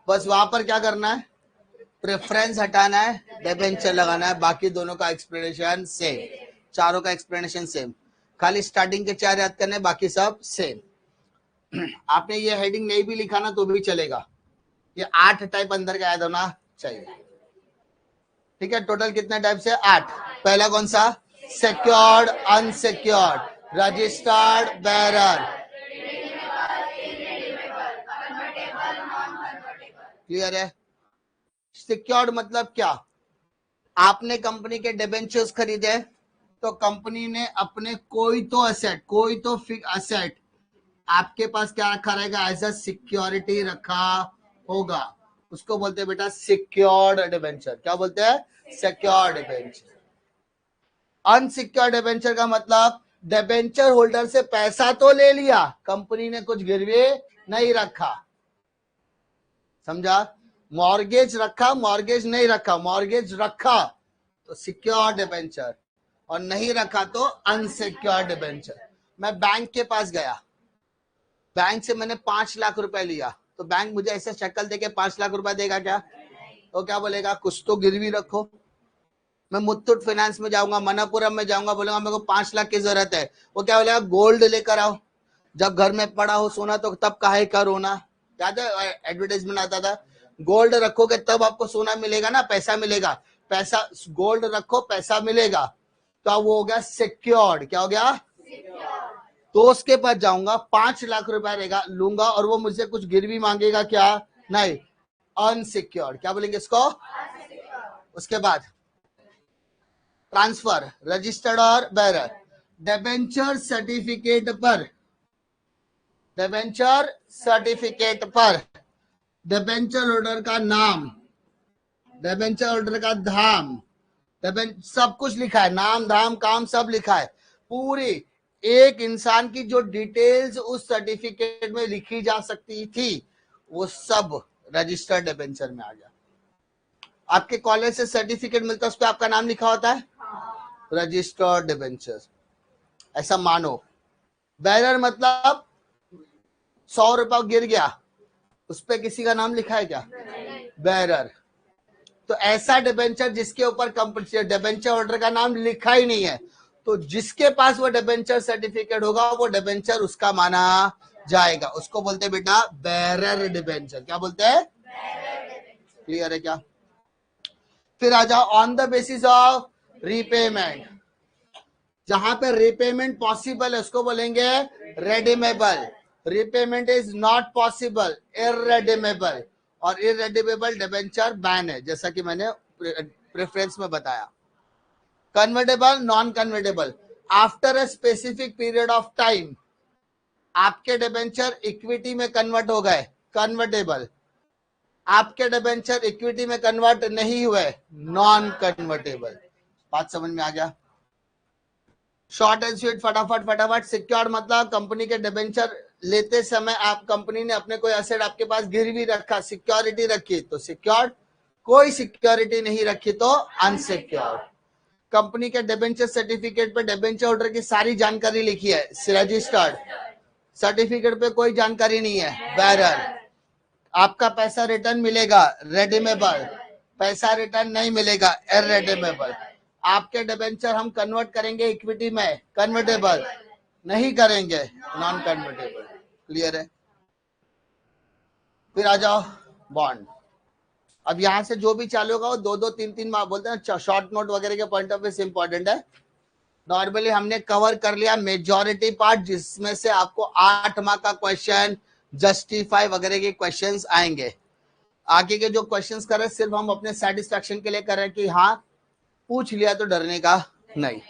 बस वहां पर क्या करना है, प्रेफरेंस हटाना है, डिबेंचर लगाना है, बाकी दोनों का एक्सप्लेनेशन सेम, चारों का एक्सप्लेनेशन सेम, खाली स्टार्टिंग के 4 याद करने, बाकी सब सेम। आपने ये हेडिंग नहीं भी लिखा ना तो भी चलेगा, ये 8 टाइप अंदर का याद होना चाहिए। ठीक है, टोटल कितने टाइप से, 8। पहला कौन सा, secured, unsecured, registered, bearer. Clear है? सिक्योर्ड मतलब क्या, आपने कंपनी के डिबेंचर्स खरीदे तो कंपनी ने अपने कोई तो असेट आपके पास क्या रखा रहेगा, एज अ सिक्योरिटी रखा होगा, उसको बोलते हैं बेटा सिक्योर्ड डिबेंचर। क्या बोलते हैं, सिक्योर्ड डिबेंचर। अनसिक्योर्ड डिबेंचर का मतलब डिबेंचर होल्डर से पैसा तो ले लिया, कंपनी ने कुछ गिरवी नहीं रखा, समझा, मॉर्गेज रखा, मॉर्गेज नहीं रखा, मॉर्गेज रखा तो सिक्योर्ड डिबेंचर, और नहीं रखा तो अनसिक्योर्ड डिबेंचर। मैं बैंक के पास गया, बैंक से मैंने 5 लाख रुपए लिया, तो बैंक मुझे ऐसे शक्ल देके 5 लाख रुपए देगा क्या, तो क्या बोलेगा, कुछ तो गिरवी रखो। मैं मुथूट फाइनेंस में जाऊंगा, मनपुरम में जाऊंगा, बोलूंगा मेरे को 5 लाख की जरूरत है, वो क्या बोलेगा, गोल्ड लेकर आओ, जब घर में पड़ा हो सोना तो तब काहे का रोना। याद है एडवर्टाइजमेंट आता था, गोल्ड रखोगे तब आपको सोना मिलेगा ना, पैसा मिलेगा, पैसा गोल्ड रखो पैसा मिलेगा, तो अब वो हो गया सिक्योर्ड। क्या हो गया, तो उसके पास जाऊंगा, 5 लाख रुपया रहेगा, लूंगा और वो मुझसे कुछ गिरवी मांगेगा क्या, नहीं, अनसिक्योर्ड। क्या बोलेंगे इसको। उसके बाद ट्रांसफर, रजिस्टर्ड और बेरर। डिबेंचर सर्टिफिकेट पर, डिबेंचर सर्टिफिकेट पर डिबेंचर होल्डर का नाम, डिबेंचर होल्डर का धाम, सब कुछ लिखा है, नाम धाम काम सब लिखा है, पूरी एक इंसान की जो डिटेल्स उस सर्टिफिकेट में लिखी जा सकती थी वो सब रजिस्टर्ड डिबेंचर में आ गया। आपके कॉलेज से सर्टिफिकेट मिलता है, उस पर आपका नाम लिखा होता है, रजिस्टर्ड डिबेंचर, ऐसा मानो। बैरर मतलब 100 रुपया गिर गया, उस पर किसी का नाम लिखा है क्या, बैरर। तो ऐसा डिबेंचर जिसके ऊपर कंपनी डिबेंचर होल्डर का नाम लिखा ही नहीं है, तो जिसके पास वो डिबेंचर सर्टिफिकेट होगा वो डिबेंचर उसका माना जाएगा, उसको बोलते हैं बेटा बेरर डिबेंचर। क्या बोलते हैं, क्लियर है क्या। फिर आ जाओ on the basis of repayment, जहां पे रीपेमेंट पॉसिबल है उसको बोलेंगे redeemable, repayment is not possible irredeemable, और इररेडीमेबल डिबेंचर बैन है, जैसा कि मैंने प्रेफरेंस में बताया। Convertible, non convertible, after a specific period of time आपके डिबेंचर इक्विटी में कन्वर्ट हो गए, कन्वर्टेबल। आपके डिबेंचर इक्विटी में कन्वर्ट नहीं हुए, नॉन कन्वर्टेबल। बात समझ में आ गया। शॉर्ट एंड स्वीट, फटाफट फटाफट। सिक्योर्ड मतलब कंपनी के डिबेंचर लेते समय आप कंपनी ने अपने कोई एसेट आपके पास गिरवी रखा, सिक्योरिटी रखी तो सिक्योर्ड, कोई सिक्योरिटी नहीं रखी तो अनसिक्योर्ड। कंपनी के डिबेंचर सर्टिफिकेट पे डिबेंचर होल्डर की सारी जानकारी लिखी है, रजिस्टर्ड। सर्टिफिकेट पे कोई जानकारी नहीं है, बैरर। आपका पैसा रिटर्न मिलेगा, रेडीमेबल। पैसा रिटर्न नहीं मिलेगा, इररेडीमेबल। आपके डिबेंचर हम कन्वर्ट करेंगे इक्विटी में, कन्वर्टेबल। नहीं करेंगे, नॉन कन्वर्टेबल। क्लियर है। फिर आ जाओ बॉन्ड। अब यहाँ से जो भी चालू होगा वो 2-2 3-3 मार्क बोलते हैं, शॉर्ट नोट वगैरह के पॉइंट ऑफ व्यू से इंपॉर्टेंट है। नॉर्मली हमने कवर कर लिया मेजॉरिटी पार्ट, जिसमें से आपको 8 मार्क का क्वेश्चन, जस्टिफाई वगैरह के क्वेश्चंस आएंगे। आगे के जो क्वेश्चंस कर रहे हैं सिर्फ हम अपने सेटिस्फेक्शन के लिए कर रहे हैं कि हाँ पूछ लिया तो डरने का नहीं।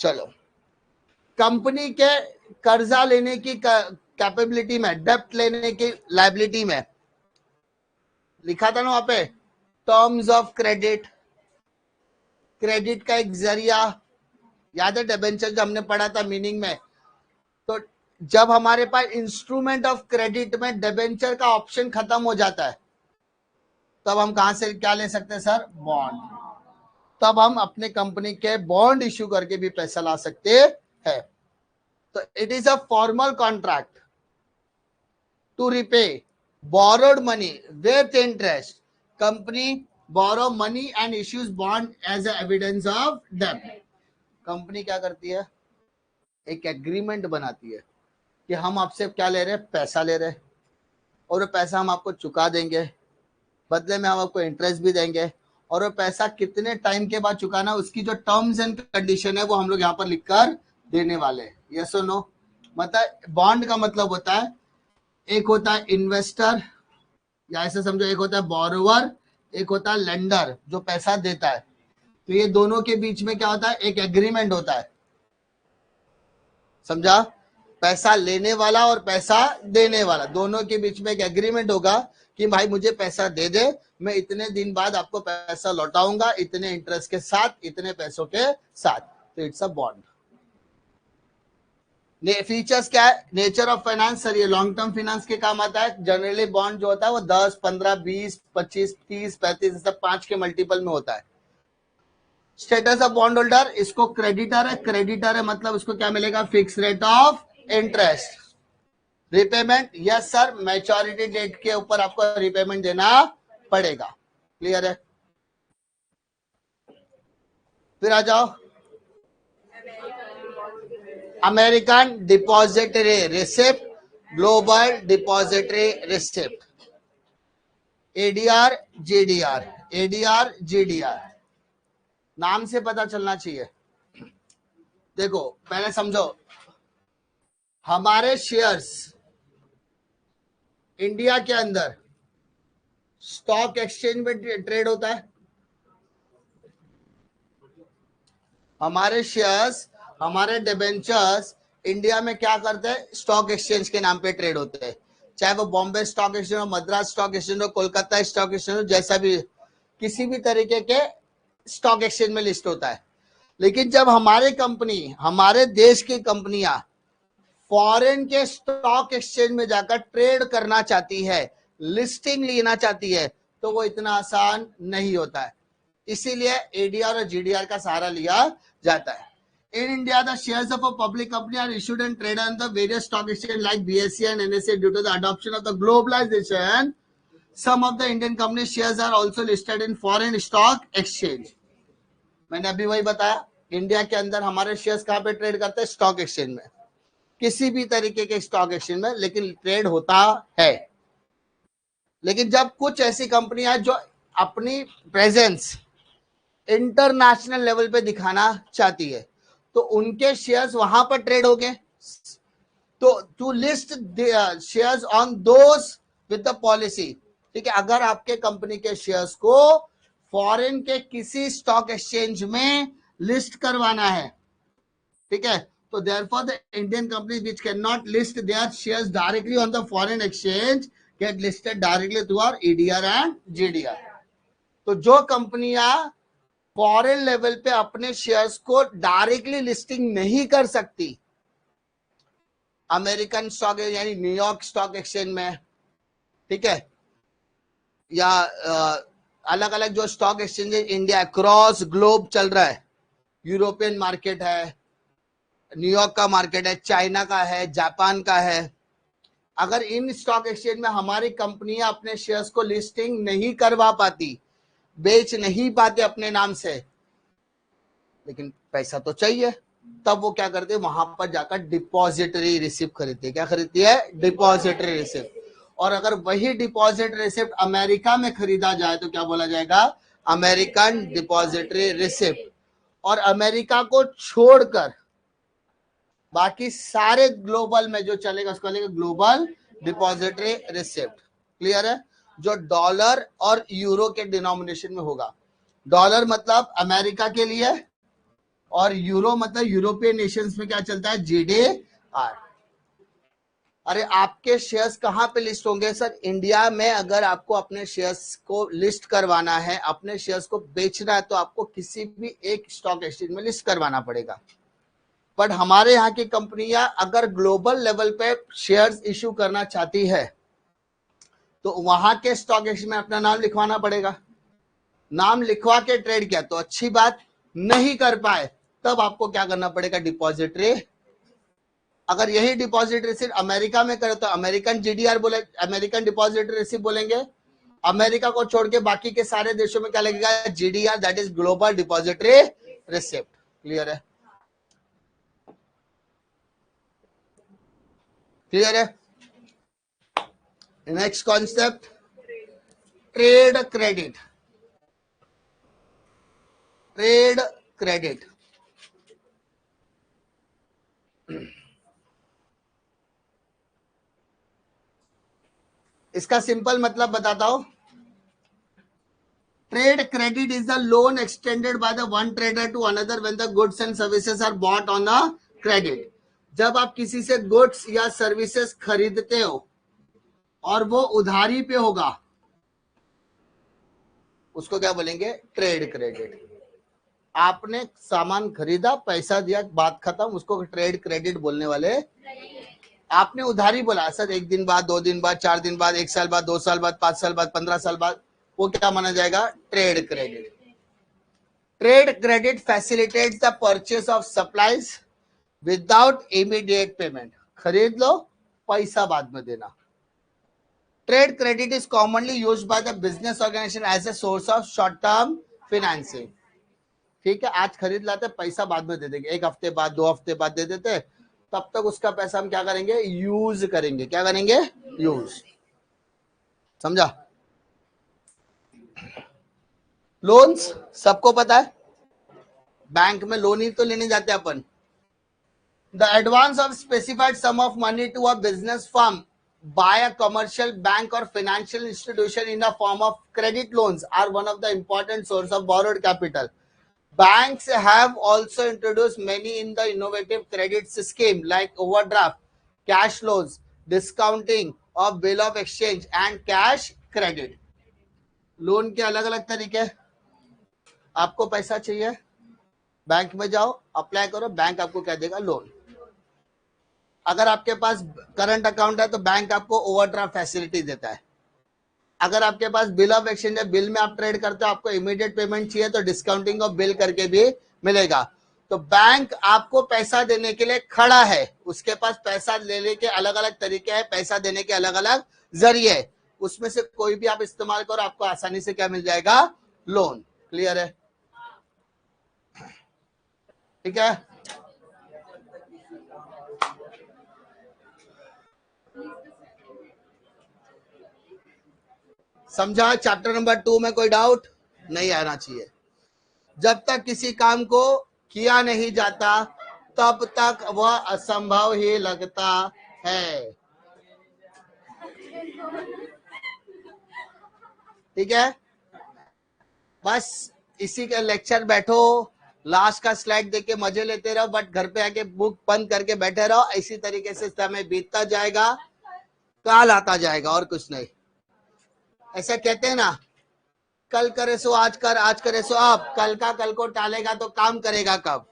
चलो, कंपनी के कर्जा लेने की कैपेबिलिटी में, डेप्ट लेने की लायबिलिटी में लिखा था ना वहां पे टर्म्स ऑफ क्रेडिट, क्रेडिट का एक जरिया याद है डिबेंचर जो हमने पढ़ा था मीनिंग में। तो जब हमारे पास इंस्ट्रूमेंट ऑफ क्रेडिट में डिबेंचर का ऑप्शन खत्म हो जाता है तब हम कहां से क्या ले सकते हैं सर, बॉन्ड। तब हम अपने कंपनी के बॉन्ड इश्यू करके भी पैसा ला सकते हैं। तो it is a formal contract to repay borrowed money with interest. Company borrow money and issues bond as a evidence of debt. Company क्या करती है, एक एग्रीमेंट बनाती है कि हम आपसे क्या ले रहे हैं, पैसा ले रहे हैं, और वो पैसा हम आपको चुका देंगे, बदले में हम आपको इंटरेस्ट भी देंगे, और वो पैसा कितने टाइम के बाद चुकाना उसकी जो टर्म्स एंड कंडीशन है वो हम लोग यहाँ पर लिखकर देने वाले हैं। यस और नो। मतलब बॉन्ड का मतलब होता है, एक होता है इन्वेस्टर या ऐसे समझो, एक होता है बोरोवर, एक होता है लेंडर जो पैसा देता है। तो ये दोनों के बीच में क्या होता है, एक एग्रीमेंट होता है। समझा, पैसा लेने वाला और पैसा देने वाला दोनों के बीच में एक एग्रीमेंट होगा कि भाई मुझे पैसा दे दे, मैं इतने दिन बाद आपको पैसा लौटाऊंगा, इतने इंटरेस्ट के साथ, इतने पैसों के साथ। तो इट्स अ बॉन्ड। फीचर्स क्या है, नेचर ऑफ फाइनेंस सर, ये लॉन्ग टर्म फाइनेंस के काम आता है। जनरली बॉन्ड जो होता है वो 10, 15, 20, 25, 30, 35 सब 5 के मल्टीपल में होता है। स्टेटस ऑफ बॉन्ड होल्डर, इसको क्रेडिटर है, क्रेडिटर है मतलब उसको क्या मिलेगा, fix rate of interest. Repayment, yes sir, maturity date के ऊपर आपको रिपेमेंट देना पड़ेगा। क्लियर है। फिर आ जाओ, American depository receipt, global depository receipt, ADR GDR, ADR GDR नाम से पता चलना चाहिए। देखो पहले समझो, हमारे शेयर्स इंडिया के अंदर स्टॉक एक्सचेंज में ट्रेड होता है। हमारे शेयर्स, हमारे डिबेंचर्स इंडिया में क्या करते हैं, स्टॉक एक्सचेंज के नाम पे ट्रेड होते हैं। चाहे वो बॉम्बे स्टॉक एक्सचेंज हो, मद्रास स्टॉक एक्सचेंज हो, कोलकाता स्टॉक एक्सचेंज हो, जैसा भी किसी भी तरीके के स्टॉक एक्सचेंज में लिस्ट होता है। लेकिन जब हमारे कंपनी, हमारे देश की कंपनियां फॉरेन के स्टॉक एक्सचेंज में जाकर ट्रेड करना चाहती है, लिस्टिंग लेना चाहती है, तो वो इतना आसान नहीं होता है। इसीलिए एडीआर और जीडीआर का सहारा लिया जाता है। In India, the shares of a public company are issued and traded on the various stock exchanges like BSE and NSE. Due to the adoption of the globalization, some of the Indian company shares are also listed in foreign stock exchange. मैंने अभी वही बताया, इंडिया के अंदर हमारे शेयर्स कहाँ पे ट्रेड करते हैं, स्टॉक एक्सचेंज में, किसी भी तरीके के स्टॉक एक्सचेंज में, लेकिन ट्रेड होता है। लेकिन जब कुछ ऐसी कंपनियां जो अपनी प्रेजेंस इंटरनेशनल लेवल पे दिखाना चाहती है तो उनके शेयर्स वहां पर ट्रेड हो गए। तो to list shares on those with the policy, ठीक है, अगर आपके कंपनी के शेयर्स को फॉरेन के किसी स्टॉक एक्सचेंज में लिस्ट करवाना है, ठीक है, तो therefore the Indian company which can not list their shares directly on the foreign exchange get listed directly through our ADR and GDR. तो जो कंपनियां फॉरेन लेवल पे अपने शेयर्स को डायरेक्टली लिस्टिंग नहीं कर सकती, अमेरिकन स्टॉक यानी न्यूयॉर्क स्टॉक एक्सचेंज में, ठीक है, या अलग अलग जो stock exchange India cross globe चल रहा है, यूरोपियन मार्केट है, न्यूयॉर्क का मार्केट है, चाइना का है, जापान का है, अगर इन स्टॉक एक्सचेंज में हमारी कंपनियां अपने शेयर्स को लिस्टिंग नहीं करवा पाती, बेच नहीं पाते अपने नाम से, लेकिन पैसा तो चाहिए, तब वो क्या करते हैं, वहां पर जाकर डिपॉजिटरी रिसिप्ट खरीदती है। क्या खरीदती है? Depository receipt. और अगर वही डिपॉजिट रिसिप्ट अमेरिका में खरीदा जाए तो क्या बोला जाएगा? American depository receipt. और अमेरिका को छोड़कर बाकी सारे ग्लोबल में जो चलेगा उसको बोलेंगे ग्लोबल डिपॉजिटरी रिसिप्ट। क्लियर है? जो डॉलर और यूरो के डिनोमिनेशन में होगा। डॉलर मतलब अमेरिका के लिए और यूरो मतलब यूरोपियन नेशंस में क्या चलता है? जीडीआर। अरे आपके शेयर्स कहां पे लिस्ट होंगे सर? इंडिया में। अगर आपको अपने शेयर्स को लिस्ट करवाना है, अपने शेयर्स को बेचना है, तो आपको किसी भी एक स्टॉक एक्सचेंज में लिस्ट करवाना पड़ेगा। बट हमारे यहाँ की कंपनियां अगर ग्लोबल लेवल पे शेयर्स इशू करना चाहती है तो वहां के स्टॉक एक्सचेंज में अपना नाम लिखवाना पड़ेगा। नाम लिखवा के ट्रेड किया तो अच्छी बात, नहीं कर पाए तब आपको क्या करना पड़ेगा? डिपॉजिटरी। अगर यही डिपॉजिटरी रिसिप्ट अमेरिका में करे तो अमेरिकन जीडीआर बोले, अमेरिकन डिपॉजिटरी रिसिप्ट बोलेंगे। अमेरिका को छोड़ के बाकी के सारे देशों में क्या लगेगा? GDR, that is global depository receipt. Clear है? क्लियर है? Next concept, trade credit. Trade credit इसका सिंपल मतलब बताता हूं। Trade credit is the loan extended by the one trader to another when the goods and services are bought on a credit. जब आप किसी से गुड्स या सर्विसेज खरीदते हो और वो उधारी पे होगा, उसको क्या बोलेंगे? Trade credit. आपने सामान खरीदा, पैसा दिया, बात खत्म, उसको ट्रेड क्रेडिट बोलने वाले। आपने उधारी बोला सर, 1 दिन बाद, 2 दिन बाद, 4 दिन बाद, 1 साल बाद, 2 साल बाद, 5 साल बाद, 15 साल बाद, वो क्या माना जाएगा? Trade credit. Trade credit facilitates the purchase of supplies without immediate payment. खरीद लो, पैसा बाद में देना। Trade credit is commonly used by the business organisation as a source of short term financing. ठीक है, आज खरीद लाते, पैसा बाद में दे देंगे, 1 हफ्ते बाद, 2 हफ्ते बाद दे देते, तब तक उसका पैसा हम क्या करेंगे? यूज करेंगे। क्या करेंगे? यूज। समझा? लोन्स सबको पता है, बैंक में लोन ही तो लेने जाते हैं अपन। The advance of specified sum of money to a business firm by a commercial bank or financial institution in the form of credit loans are one of the important source of borrowed capital. Banks have also introduced many in the innovative credit scheme like overdraft, cash loans, discounting of bill of exchange and cash credit. Loan के अलग अलग तरीके। आपको पैसा चाहिए, बैंक में जाओ, अप्लाई करो, बैंक आपको क्या देगा? लोन। अगर आपके पास करंट अकाउंट है तो बैंक आपको ओवरड्राफ्ट फैसिलिटी देता है। अगर आपके पास बिल ऑफ एक्सचेंज है, बिल में आप ट्रेड करते हो, आपको इमीडिएट पेमेंट चाहिए तो डिस्काउंटिंग ऑफ बिल करके भी मिलेगा। तो बैंक आपको पैसा देने के लिए खड़ा है, उसके पास पैसा लेने के अलग अलग तरीके हैं, पैसा देने के अलग अलग जरिए, उसमें से कोई भी आप इस्तेमाल करो, आपको आसानी से क्या मिल जाएगा? लोन। क्लियर है? ठीक है? समझा? चैप्टर नंबर 2 में कोई डाउट नहीं आना चाहिए। जब तक किसी काम को किया नहीं जाता तब तक वह असंभव ही लगता है। ठीक है? बस इसी के लेक्चर बैठो, लास्ट का स्लाइड देख के मजे लेते रहो, बट घर पे आके बुक बंद करके बैठे रहो। इसी तरीके से समय बीतता जाएगा, काल आता जाएगा, और कुछ नहीं। ऐसा कहते हैं ना, कल करे सो आज कर, आज करे सो अब। कल का कल को टालेगा तो काम करेगा कब?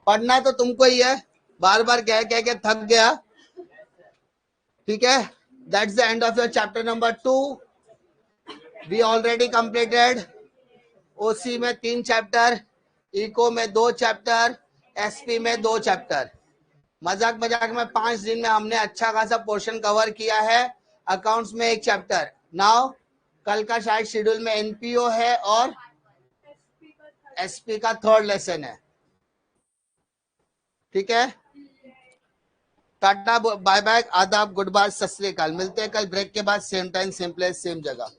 पढ़ना तो तुमको ही है, बार बार कह कह के थक गया। ठीक है? That's the end of your chapter number 2। We already completed. OC में 3 चैप्टर, इको में 2 चैप्टर, एसपी में 2 चैप्टर। मजाक मजाक में 5 दिन में हमने अच्छा खासा पोर्शन कवर किया है। अकाउंट्स में 1 चैप्टर। नाउ कल का शायद शेड्यूल में एनपीओ है और एसपी का थर्ड लेसन है, ठीक है। टाटा बाय बाय, आदाब, गुड बाय, सत श्री अकाल। मिलते हैं कल ब्रेक के बाद, same time same place same जगह।